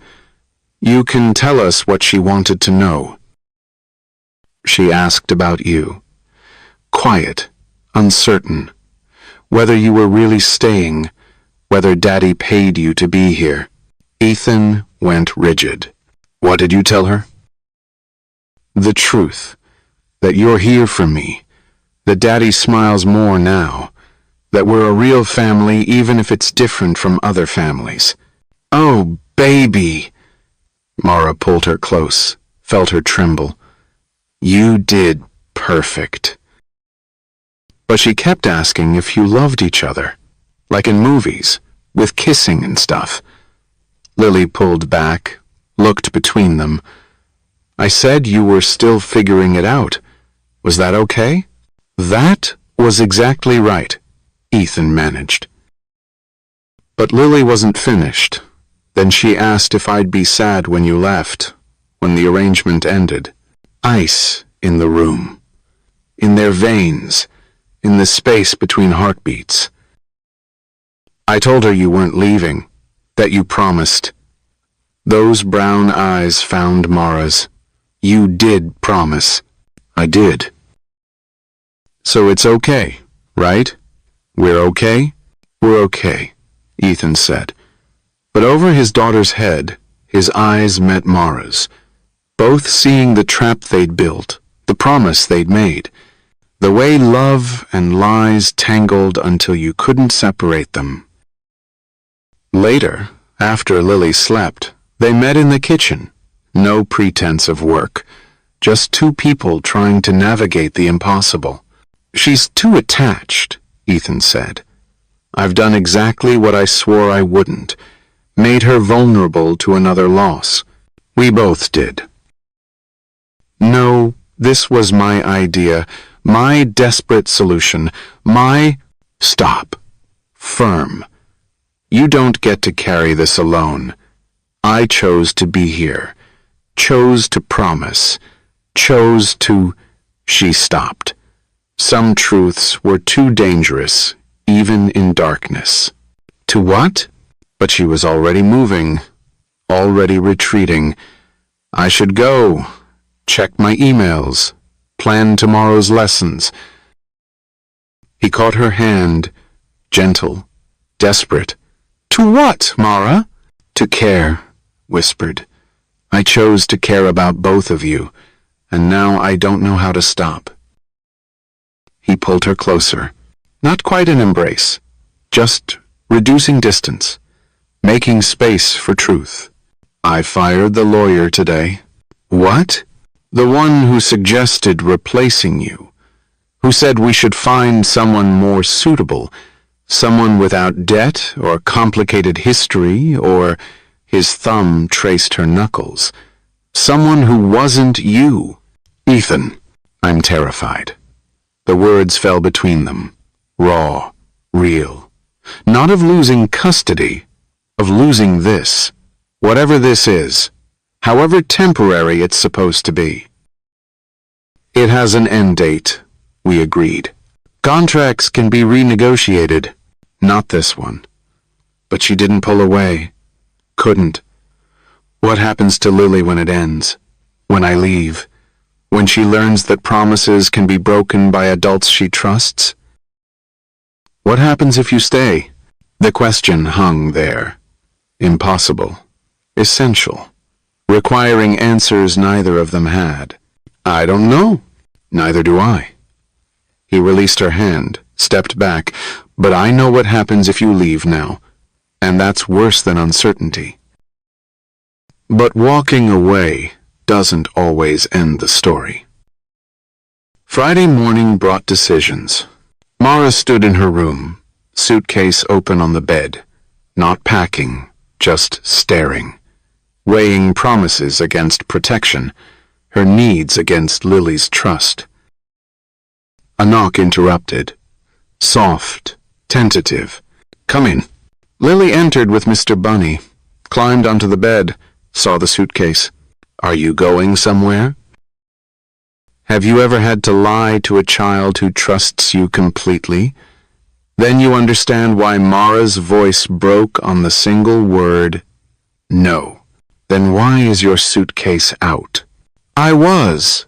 "you can tell us what she wanted to know." She asked about you. Quiet, uncertain. Whether you were really staying, whether Daddy paid you to be here. Ethan went rigid. "What did you tell her?" "The truth. That you're here for me. That Daddy smiles more now. That we're a real family even if it's different from other families." "Oh, baby!" Mara pulled her close, felt her tremble. "You did perfect." But she kept asking if you loved each other, like in movies, with kissing and stuff. Lily pulled back, looked between them. "I said you were still figuring it out. Was that okay?" "That was exactly right," Ethan managed. But Lily wasn't finished. Then she asked if I'd be sad when you left, when the arrangement ended. Ice in the room, in their veins, in the space between heartbeats. I told her you weren't leaving, that you promised. Those brown eyes found Mara's. "You did promise." "I did." "So it's okay, right? We're okay?" "We're okay," Ethan said. But over his daughter's head, his eyes met Mara's, both seeing the trap they'd built, the promise they'd made, the way love and lies tangled until you couldn't separate them. Later, after Lily slept, they met in the kitchen. No pretense of work, just two people trying to navigate the impossible. "She's too attached," Ethan said. "I've done exactly what I swore I wouldn't, made her vulnerable to another loss. We both did." "No, this was my idea, my desperate solution, my—" "Stop. Firm. You don't get to carry this alone. I chose to be here, chose to promise, chose to—" She stopped. Some truths were too dangerous, even in darkness. "To what?" But she was already moving, already retreating. "I should go, check my emails, plan tomorrow's lessons." He caught her hand, gentle, desperate. "To what, Mara?" "To care," whispered. "I chose to care about both of you, and now I don't know how to stop." He pulled her closer. Not quite an embrace, just reducing distance, making space for truth. "I fired the lawyer today." "What?" "The one who suggested replacing you, who said we should find someone more suitable, someone without debt or complicated history or—" his thumb traced her knuckles. "Someone who wasn't you." "Ethan, I'm terrified." The words fell between them, raw, real. Not of losing custody, of losing this, whatever this is, however temporary it's supposed to be. "It has an end date," we agreed. "Contracts can be renegotiated." Not this one. But she didn't pull away. Couldn't. What happens to Lily when it ends? When I leave? When she learns that promises can be broken by adults she trusts? What happens if you stay? The question hung there. Impossible. Essential. Requiring answers neither of them had. "I don't know." "Neither do I." He released her hand, stepped back. But I know what happens if you leave now, and that's worse than uncertainty. But walking away doesn't always end the story. Friday morning brought decisions. Mara stood in her room, suitcase open on the bed, not packing, just staring, weighing promises against protection, her needs against Lily's trust. A knock interrupted. Soft, tentative. "Come in." Lily entered with Mr. Bunny, climbed onto the bed, saw the suitcase. "Are you going somewhere?" Have you ever had to lie to a child who trusts you completely? Then you understand why Mara's voice broke on the single word, no. Then why is your suitcase out? I was.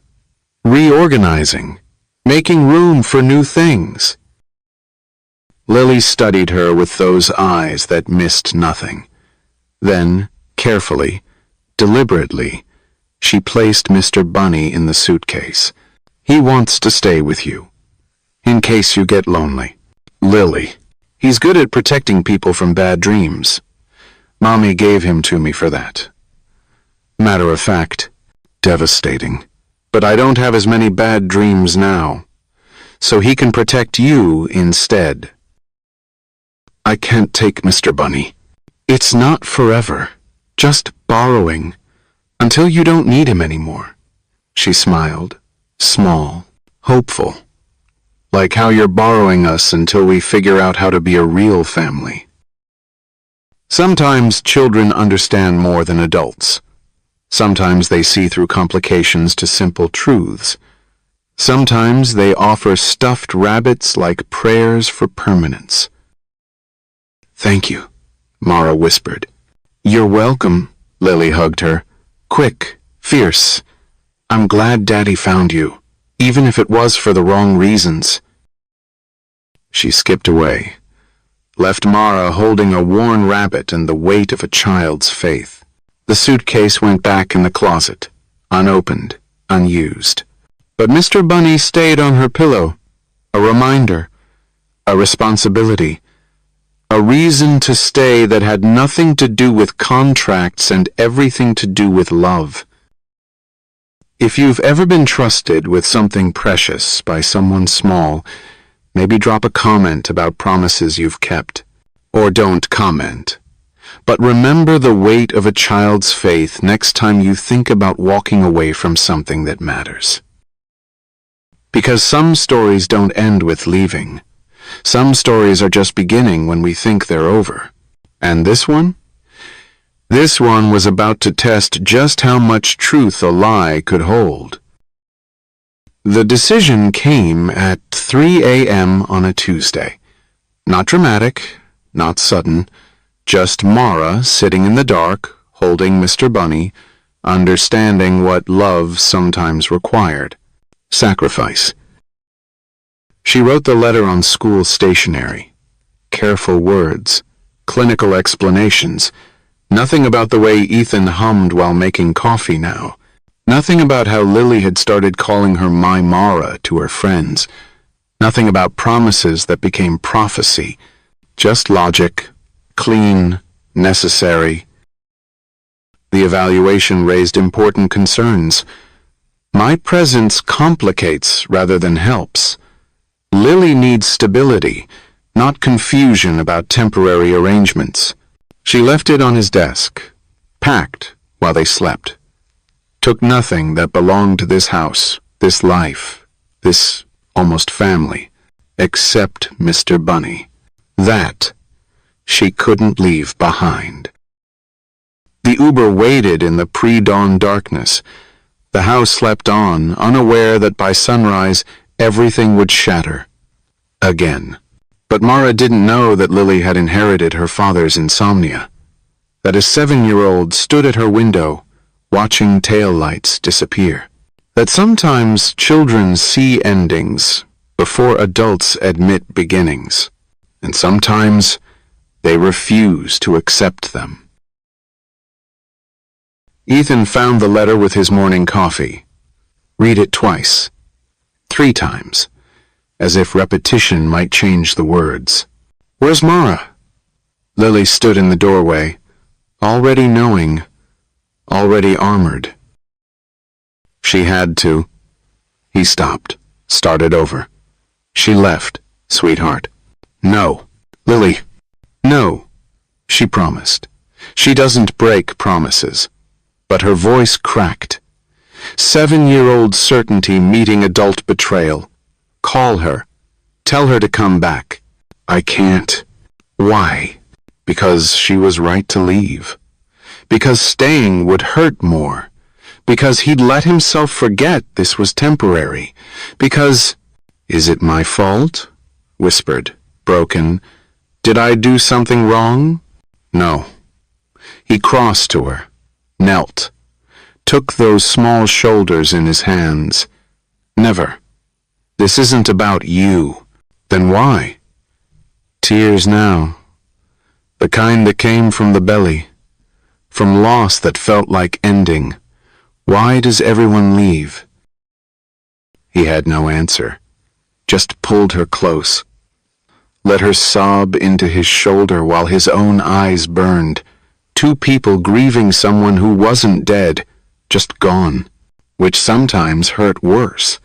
Reorganizing. Making room for new things. Lily studied her with those eyes that missed nothing. Then, carefully, deliberately, she placed Mr. Bunny in the suitcase. He wants to stay with you, in case you get lonely. Lily. He's good at protecting people from bad dreams. Mommy gave him to me for that. Matter of fact, devastating. But I don't have as many bad dreams now, so he can protect you instead. I can't take Mr. Bunny. It's not forever, just borrowing, until you don't need him anymore. She smiled, small, hopeful, like how you're borrowing us until we figure out how to be a real family. Sometimes children understand more than adults. Sometimes they see through complications to simple truths. Sometimes they offer stuffed rabbits like prayers for permanence. Thank you, Mara whispered. You're welcome, Lily hugged her. Quick, fierce. I'm glad Daddy found you, even if it was for the wrong reasons. She skipped away, left Mara holding a worn rabbit and the weight of a child's faith. The suitcase went back in the closet, unopened, unused. But Mr. Bunny stayed on her pillow, a reminder, a responsibility, a reason to stay that had nothing to do with contracts and everything to do with love. If you've ever been trusted with something precious by someone small, maybe drop a comment about promises you've kept. Or don't comment. But remember the weight of a child's faith next time you think about walking away from something that matters. Because some stories don't end with leaving. Some stories are just beginning when we think they're over. And this one? This one was about to test just how much truth a lie could hold. The decision came at 3 a.m. on a Tuesday. Not dramatic, not sudden, just Mara sitting in the dark, holding Mr. Bunny, understanding what love sometimes required. Sacrifice. She wrote the letter on school stationery. Careful words, clinical explanations, nothing about the way Ethan hummed while making coffee now. Nothing about how Lily had started calling her my Mara to her friends. Nothing about promises that became prophecy. Just logic, clean, necessary. The evaluation raised important concerns. My presence complicates rather than helps. Lily needs stability, not confusion about temporary arrangements. She left it on his desk, packed while they slept. Took nothing that belonged to this house, this life, this almost family, except Mr. Bunny. That she couldn't leave behind. The Uber waited in the pre-dawn darkness. The house slept on, unaware that by sunrise everything would shatter. Again. But Mara didn't know that Lily had inherited her father's insomnia. That a 7-year-old stood at her window, watching taillights disappear. That sometimes children see endings before adults admit beginnings. And sometimes they refuse to accept them. Ethan found the letter with his morning coffee. Read it twice. 3 times. as if repetition might change the words. "Where's Mara?" Lily stood in the doorway, already knowing, already armored. She had to. He stopped, started over. "She left, sweetheart." "No." "Lily." "No," she promised. She doesn't break promises. But her voice cracked. 7-year-old certainty meeting adult betrayal. "Call her. Tell her to come back." "I can't." "Why?" Because she was right to leave. Because staying would hurt more. Because he'd let himself forget this was temporary. Because... "Is it my fault?" whispered, broken. "Did I do something wrong?" "No." He crossed to her, knelt, took those small shoulders in his hands. "Never. This isn't about you." "Then why?" Tears now. The kind that came from the belly, from loss that felt like ending. Why does everyone leave? He had no answer, just pulled her close, let her sob into his shoulder while his own eyes burned. Two people grieving someone who wasn't dead, just gone, which sometimes hurt worse.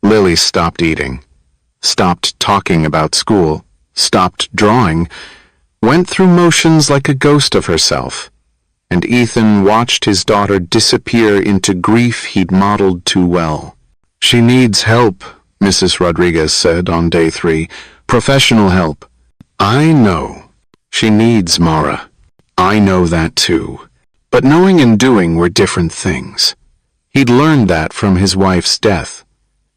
Lily stopped eating, stopped talking about school, stopped drawing, went through motions like a ghost of herself, and Ethan watched his daughter disappear into grief he'd modeled too well. "She needs help," Mrs. Rodriguez said on day 3. "Professional help." "I know. She needs Mara. I know that too." But knowing and doing were different things. He'd learned that from his wife's death,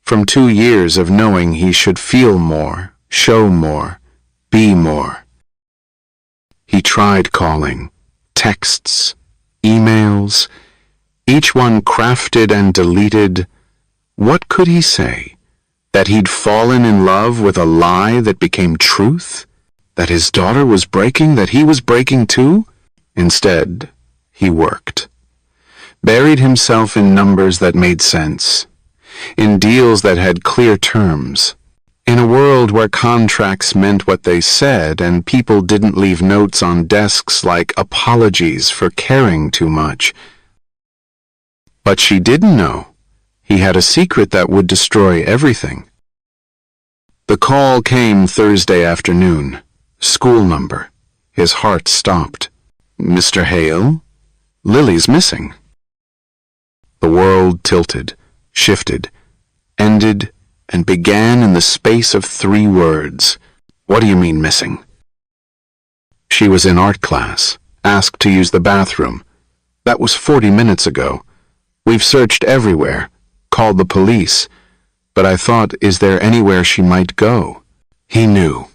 from 2 years of knowing he should feel more, show more, be more. He tried calling, texts, emails, each one crafted and deleted. What could he say? That he'd fallen in love with a lie that became truth? That his daughter was breaking, that he was breaking too? Instead, he worked. Buried himself in numbers that made sense, in deals that had clear terms, in a world where contracts meant what they said and people didn't leave notes on desks like apologies for caring too much. But she didn't know. He had a secret that would destroy everything. The call came Thursday afternoon. School number. His heart stopped. "Mr. Hale? Lily's missing." The world tilted, shifted, ended, and began in the space of 3 words. "What do you mean missing?" She was in art class, asked to use the bathroom. That was 40 minutes ago. We've searched everywhere, called the police, but I thought, is there anywhere she might go? He knew,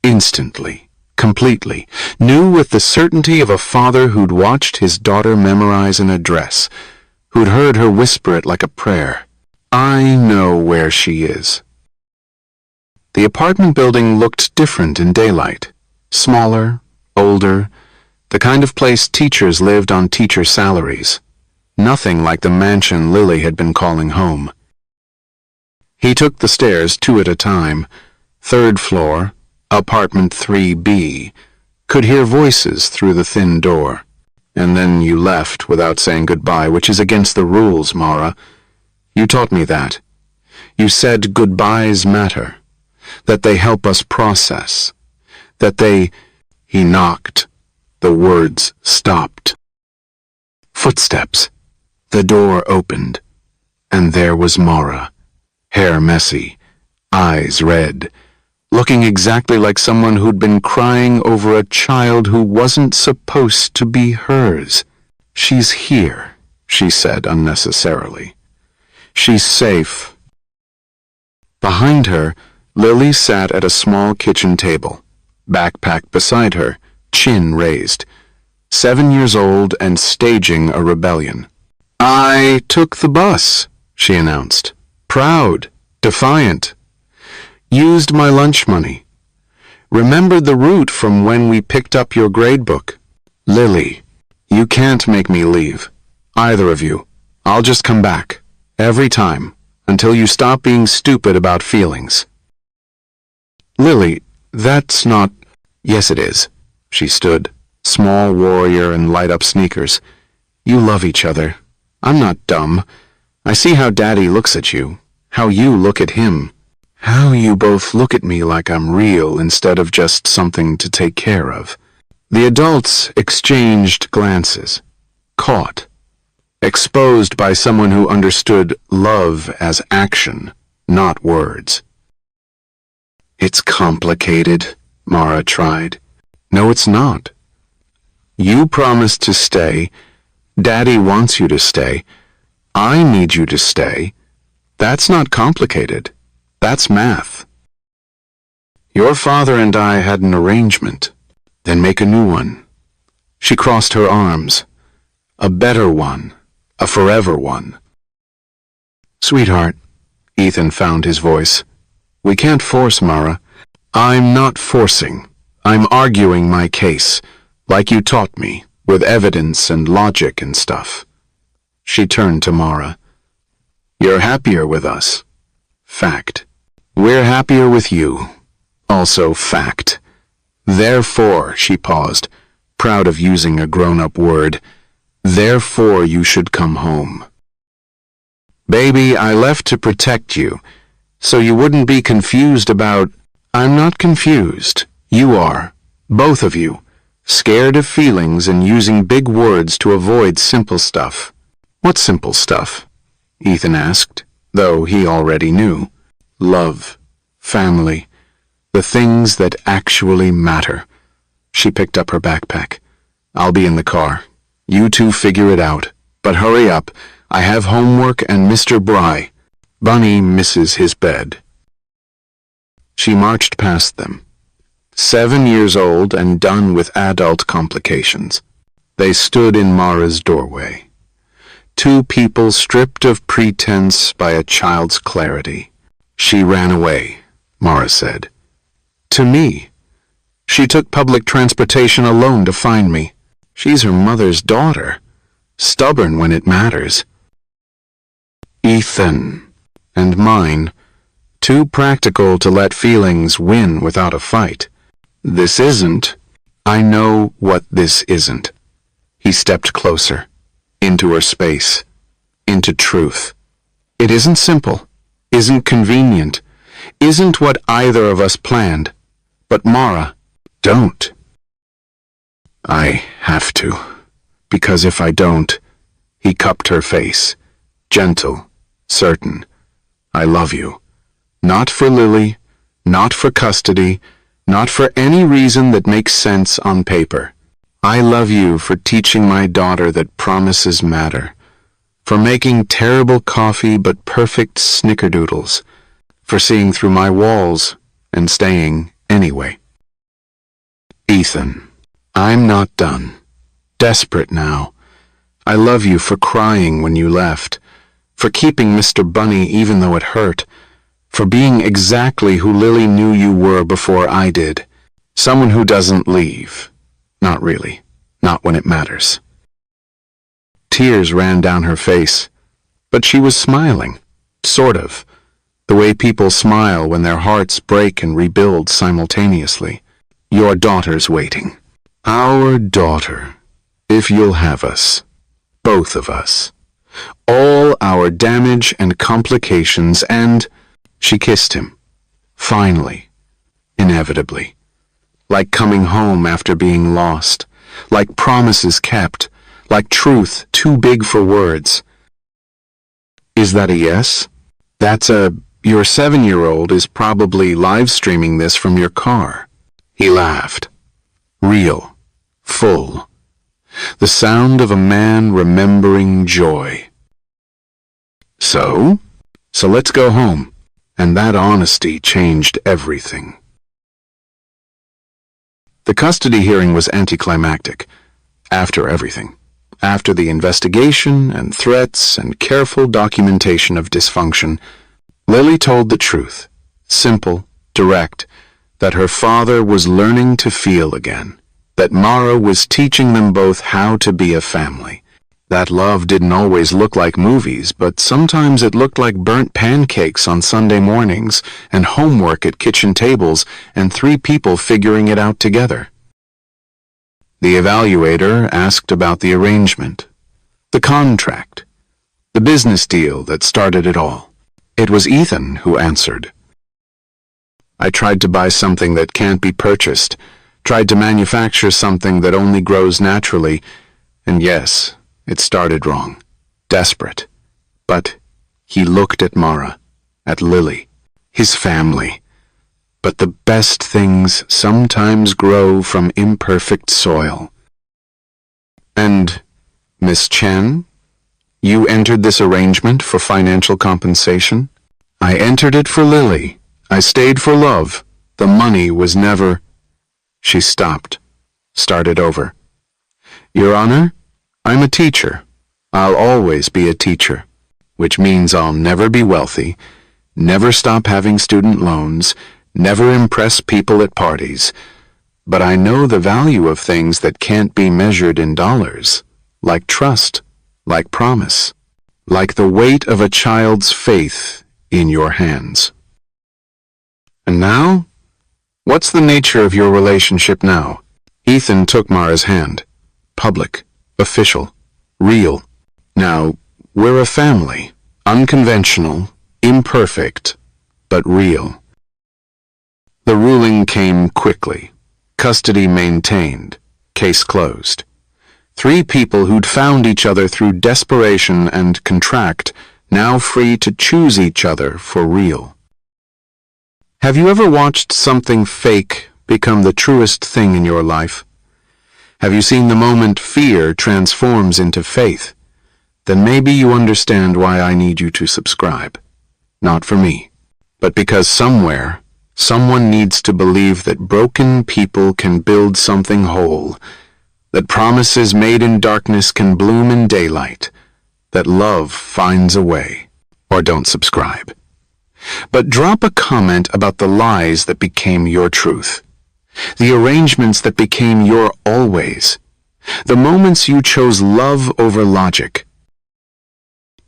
instantly, completely, knew with the certainty of a father who'd watched his daughter memorize an address, who'd heard her whisper it like a prayer. "I know where she is." The apartment building looked different in daylight. Smaller, older, the kind of place teachers lived on teacher salaries. Nothing like the mansion Lily had been calling home. He took the stairs 2 at a time. 3rd floor, apartment 3B, could hear voices through the thin door. "And then you left without saying goodbye, which is against the rules, Mara. You taught me that. You said goodbyes matter, that they help us process, that they..." He knocked. The words stopped. Footsteps. The door opened, and there was Mara, hair messy, eyes red, looking exactly like someone who'd been crying over a child who wasn't supposed to be hers. "She's here," she said unnecessarily. "She's safe." Behind her, Lily sat at a small kitchen table, backpack beside her, chin raised, 7 years old and staging a rebellion. "I took the bus," she announced, proud, defiant. "Used my lunch money. Remembered the route from when we picked up your gradebook." "Lily, you can't make me leave. Either of you. I'll just come back. Every time. until you stop being stupid about feelings. Lily, that's not... Yes, it is. She stood, small warrior in light-up sneakers. You love each other. I'm not dumb. I see how Daddy looks at you, how you look at him, how you both look at me like I'm real instead of just something to take care of. The adults exchanged glances, caught, exposed by someone who understood love as action, not words. It's complicated, Mara tried. No, it's not. You promised to stay. Daddy wants you to stay. I need you to stay. That's not complicated. That's math. Your father and I had an arrangement. Then make a new one. She crossed her arms. A better one. A forever one. Sweetheart, Ethan found his voice. We can't force Mara. I'm not forcing. I'm arguing my case, like you taught me, with evidence and logic and stuff. She turned to Mara. You're happier with us. Fact. We're happier with you. Also fact. Therefore, she paused, proud of using a grown-up word, therefore you should come home. Baby, I left to protect you, so you wouldn't be confused about... I'm not confused. You are. Both of you. Scared of feelings and using big words to avoid simple stuff. What simple stuff? Ethan asked, though he already knew. Love. Family. The things that actually matter. She picked up her backpack. I'll be in the car. You two figure it out. But hurry up. I have homework and Mr. Bry. Bunny misses his bed. She marched past them. 7 years old and done with adult complications. They stood in Mara's doorway. Two people stripped of pretense by a child's clarity. She ran away, Mara said. To me. She took public transportation alone to find me. She's her mother's daughter. Stubborn when it matters. Ethan. And mine. Too practical to let feelings win without a fight. This isn't. I know what this isn't. He stepped closer. Into her space. Into truth. It isn't simple. Isn't convenient. Isn't what either of us planned. But Mara, don't. I have to. Because if I don't... He cupped her face. Gentle. Certain. I love you. Not for Lily. Not for custody. Not for any reason that makes sense on paper. I love you for teaching my daughter that promises matter. For making terrible coffee but perfect snickerdoodles. For seeing through my walls and staying anyway. Ethan, I'm not done. Desperate now. I love you for crying when you left. For keeping Mr. Bunny even though it hurt. For being exactly who Lily knew you were before I did. Someone who doesn't leave. Not really. Not when it matters. Tears ran down her face. But she was smiling. Sort of. The way people smile when their hearts break and rebuild simultaneously. Your daughter's waiting. Our daughter. If you'll have us. Both of us. All our damage and complications and... She kissed him. Finally. Inevitably. Like coming home after being lost. Like promises kept. Like truth too big for words. Is that a yes? That's a... Your 7-year-old is probably live-streaming this from your car. He laughed. Real. Full. The sound of a man remembering joy. So let's go home. And that honesty changed everything. The custody hearing was anticlimactic. After everything. After the investigation and threats and careful documentation of dysfunction, Lily told the truth, simple, direct, that her father was learning to feel again, that Mara was teaching them both how to be a family. That love didn't always look like movies, but sometimes it looked like burnt pancakes on Sunday mornings and homework at kitchen tables and 3 people figuring it out together. The evaluator asked about the arrangement, the contract, the business deal that started it all. It was Ethan who answered. I tried to buy something that can't be purchased, tried to manufacture something that only grows naturally, and yes, it started wrong, desperate. But he looked at Mara, at Lily, his family. But the best things sometimes grow from imperfect soil. And, Miss Chen, you entered this arrangement for financial compensation? I entered it for Lily. I stayed for love. The money was never... She stopped, started over. Your Honor, I'm a teacher. I'll always be a teacher, which means I'll never be wealthy, never stop having student loans, never impress people at parties. But I know the value of things that can't be measured in dollars, like trust, like promise, like the weight of a child's faith in your hands. And now? What's the nature of your relationship now? Ethan took Mara's hand. Public, official, real. Now, we're a family, unconventional, imperfect, but real. The ruling came quickly. Custody maintained. Case closed. 3 people who'd found each other through desperation and contract, now free to choose each other for real. Have you ever watched something fake become the truest thing in your life? Have you seen the moment fear transforms into faith? Then maybe you understand why I need you to subscribe. Not for me, but because somewhere, someone needs to believe that broken people can build something whole, that promises made in darkness can bloom in daylight, that love finds a way. Or don't subscribe. But drop a comment about the lies that became your truth, the arrangements that became your always, the moments you chose love over logic.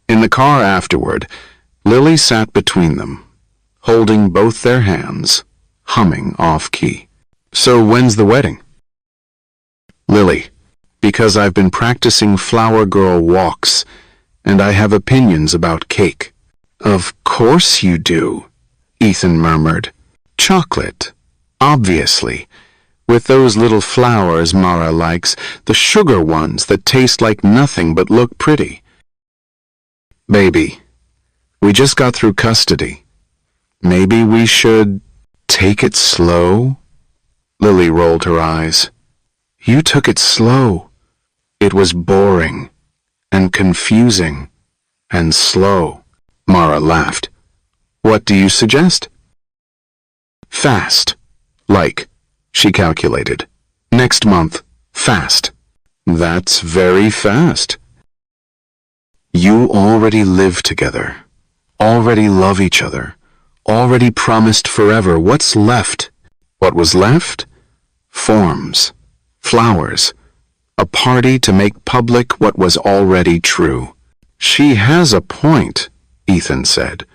In the car afterward, Lily sat between them, holding both their hands, humming off-key. So when's the wedding? Lily, because I've been practicing flower girl walks, and I have opinions about cake. Of course you do, Ethan murmured. Chocolate, obviously, with those little flowers Mara likes, the sugar ones that taste like nothing but look pretty. Baby, we just got through custody. Maybe we should take it slow? Lily rolled her eyes. You took it slow. It was boring, and confusing, and slow. Mara laughed. What do you suggest? Fast. Like, she calculated. Next month, fast. That's very fast. You already live together, already love each other, already promised forever. What's left? What was left? Forms, flowers, a party to make public what was already true. She has a point, Ethan said.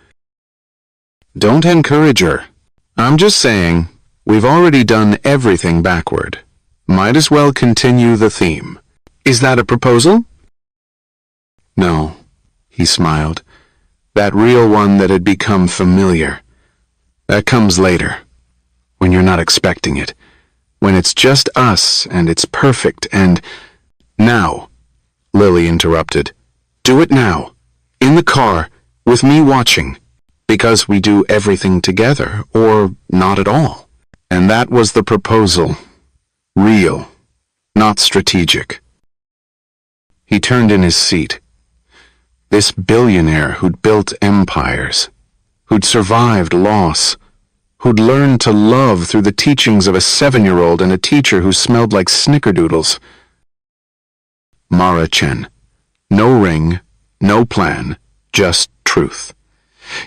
Don't encourage her. I'm just saying, we've already done everything backward. Might as well continue the theme. Is that a proposal? No, he smiled. That real one that had become familiar. That comes later, when you're not expecting it, when it's just us and it's perfect and... Now, Lily interrupted. Do it now, in the car, with me watching, because we do everything together, or not at all. And that was the proposal. Real, not strategic. He turned in his seat. This billionaire who'd built empires, who'd survived loss, who'd learned to love through the teachings of a 7-year-old and a teacher who smelled like snickerdoodles. Mara Chen. No ring, no plan, just truth.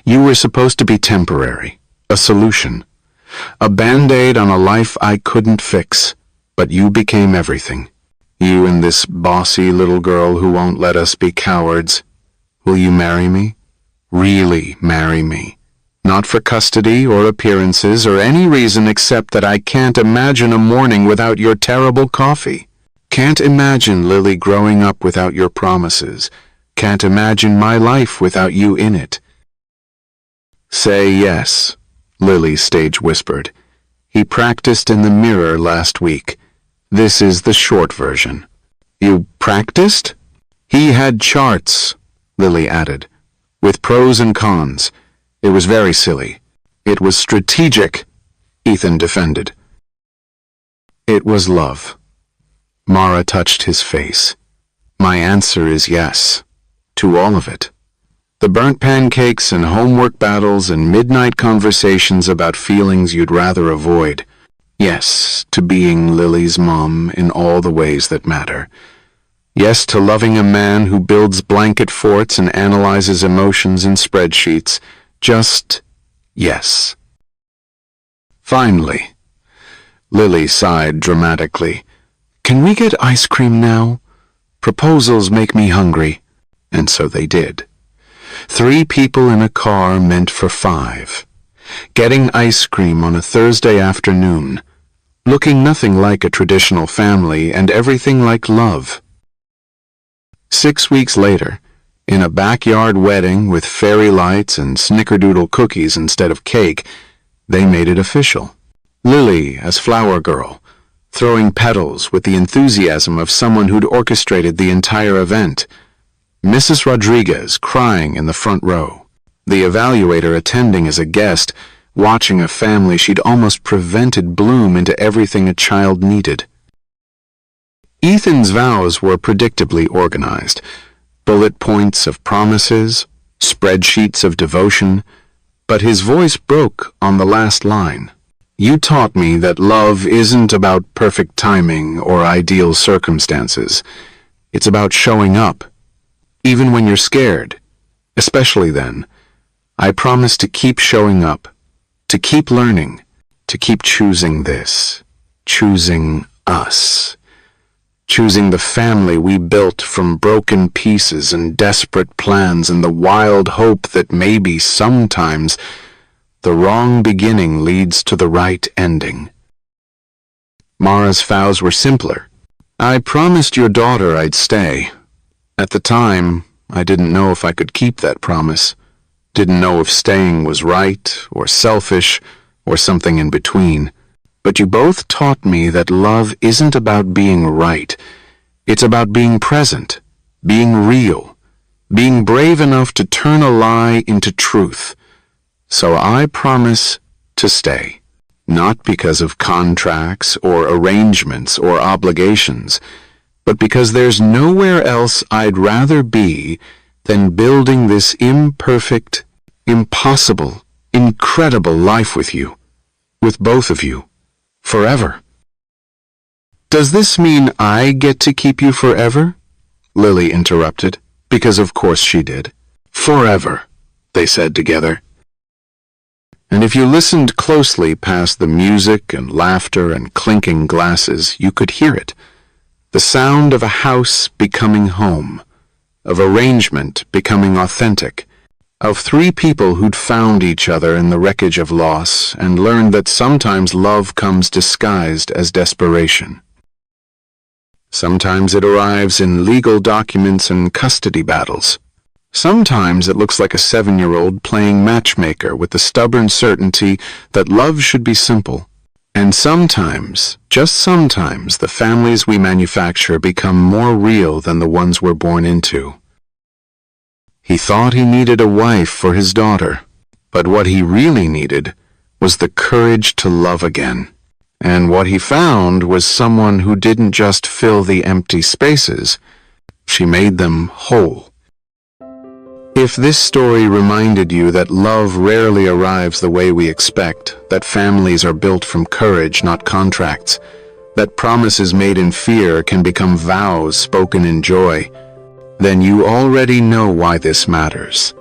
You were supposed to be temporary, a solution, a band-aid on a life I couldn't fix, but you became everything. You and this bossy little girl who won't let us be cowards. Will you marry me? Really marry me? Not for custody or appearances or any reason except that I can't imagine a morning without your terrible coffee. Can't imagine Lily growing up without your promises. Can't imagine my life without you in it. Say yes, Lily stage whispered. He practiced in the mirror last week. This is the short version. You practiced? He had charts, Lily added, with pros and cons. It was very silly. It was strategic, Ethan defended. It was love. Mara touched his face. My answer is yes, to all of it. The burnt pancakes and homework battles and midnight conversations about feelings you'd rather avoid. Yes, to being Lily's mom in all the ways that matter. Yes, to loving a man who builds blanket forts and analyzes emotions in spreadsheets. Just yes. Finally, Lily sighed dramatically. Can we get ice cream now? Proposals make me hungry. And so they did. 3 people in a car meant for 5. Getting ice cream on a Thursday afternoon. Looking nothing like a traditional family and everything like love. 6 weeks later, in a backyard wedding with fairy lights and snickerdoodle cookies instead of cake, they made it official. Lily as flower girl, throwing petals with the enthusiasm of someone who'd orchestrated the entire event. Mrs. Rodriguez crying in the front row. The evaluator attending as a guest, watching a family she'd almost prevented bloom into everything a child needed. Ethan's vows were predictably organized. Bullet points of promises, spreadsheets of devotion, but his voice broke on the last line. You taught me that love isn't about perfect timing or ideal circumstances. It's about showing up, even when you're scared, especially then. I promise to keep showing up, to keep learning, to keep choosing this, choosing us. Choosing the family we built from broken pieces and desperate plans and the wild hope that maybe sometimes the wrong beginning leads to the right ending. Mara's vows were simpler. I promised your daughter I'd stay. At the time, I didn't know if I could keep that promise. Didn't know if staying was right or selfish or something in between. But you both taught me that love isn't about being right. It's about being present, being real, being brave enough to turn a lie into truth. So I promise to stay, not because of contracts or arrangements or obligations, but because there's nowhere else I'd rather be than building this imperfect, impossible, incredible life with you, with both of you. Forever. Does this mean I get to keep you forever? Lily interrupted, because of course she did. Forever, they said together. And if you listened closely past the music and laughter and clinking glasses, you could hear it. The sound of a house becoming home, of arrangement becoming authentic, of 3 people who'd found each other in the wreckage of loss and learned that sometimes love comes disguised as desperation. Sometimes it arrives in legal documents and custody battles. Sometimes it looks like a 7-year-old playing matchmaker with the stubborn certainty that love should be simple. And sometimes, just sometimes, the families we manufacture become more real than the ones we're born into. He thought he needed a wife for his daughter, but what he really needed was the courage to love again. And what he found was someone who didn't just fill the empty spaces, she made them whole. If this story reminded you that love rarely arrives the way we expect, that families are built from courage, not contracts, that promises made in fear can become vows spoken in joy, then you already know why this matters.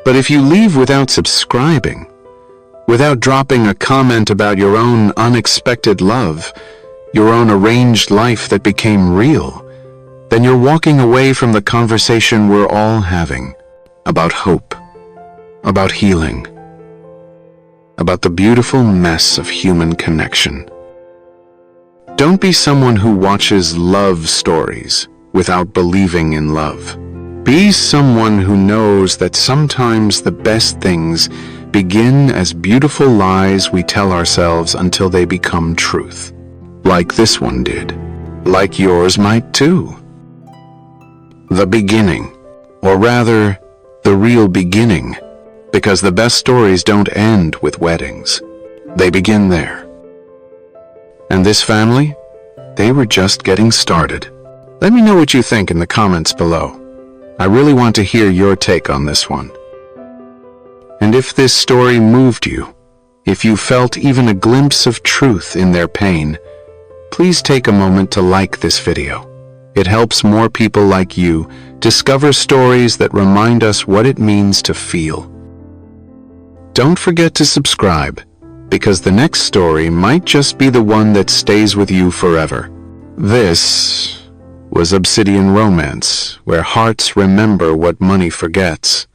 But if you leave without subscribing, without dropping a comment about your own unexpected love, your own arranged life that became real, then you're walking away from the conversation we're all having about hope, about healing, about the beautiful mess of human connection. Don't be someone who watches love stories without believing in love. Be someone who knows that sometimes the best things begin as beautiful lies we tell ourselves until they become truth. Like this one did. Like yours might too. The beginning, or rather, the real beginning, because the best stories don't end with weddings. They begin there. And this family? They were just getting started. Let me know what you think in the comments below. I really want to hear your take on this one. And if this story moved you, if you felt even a glimpse of truth in their pain, please take a moment to like this video. It helps more people like you discover stories that remind us what it means to feel. Don't forget to subscribe, because the next story might just be the one that stays with you forever. This was Obsidian Romance, where hearts remember what money forgets.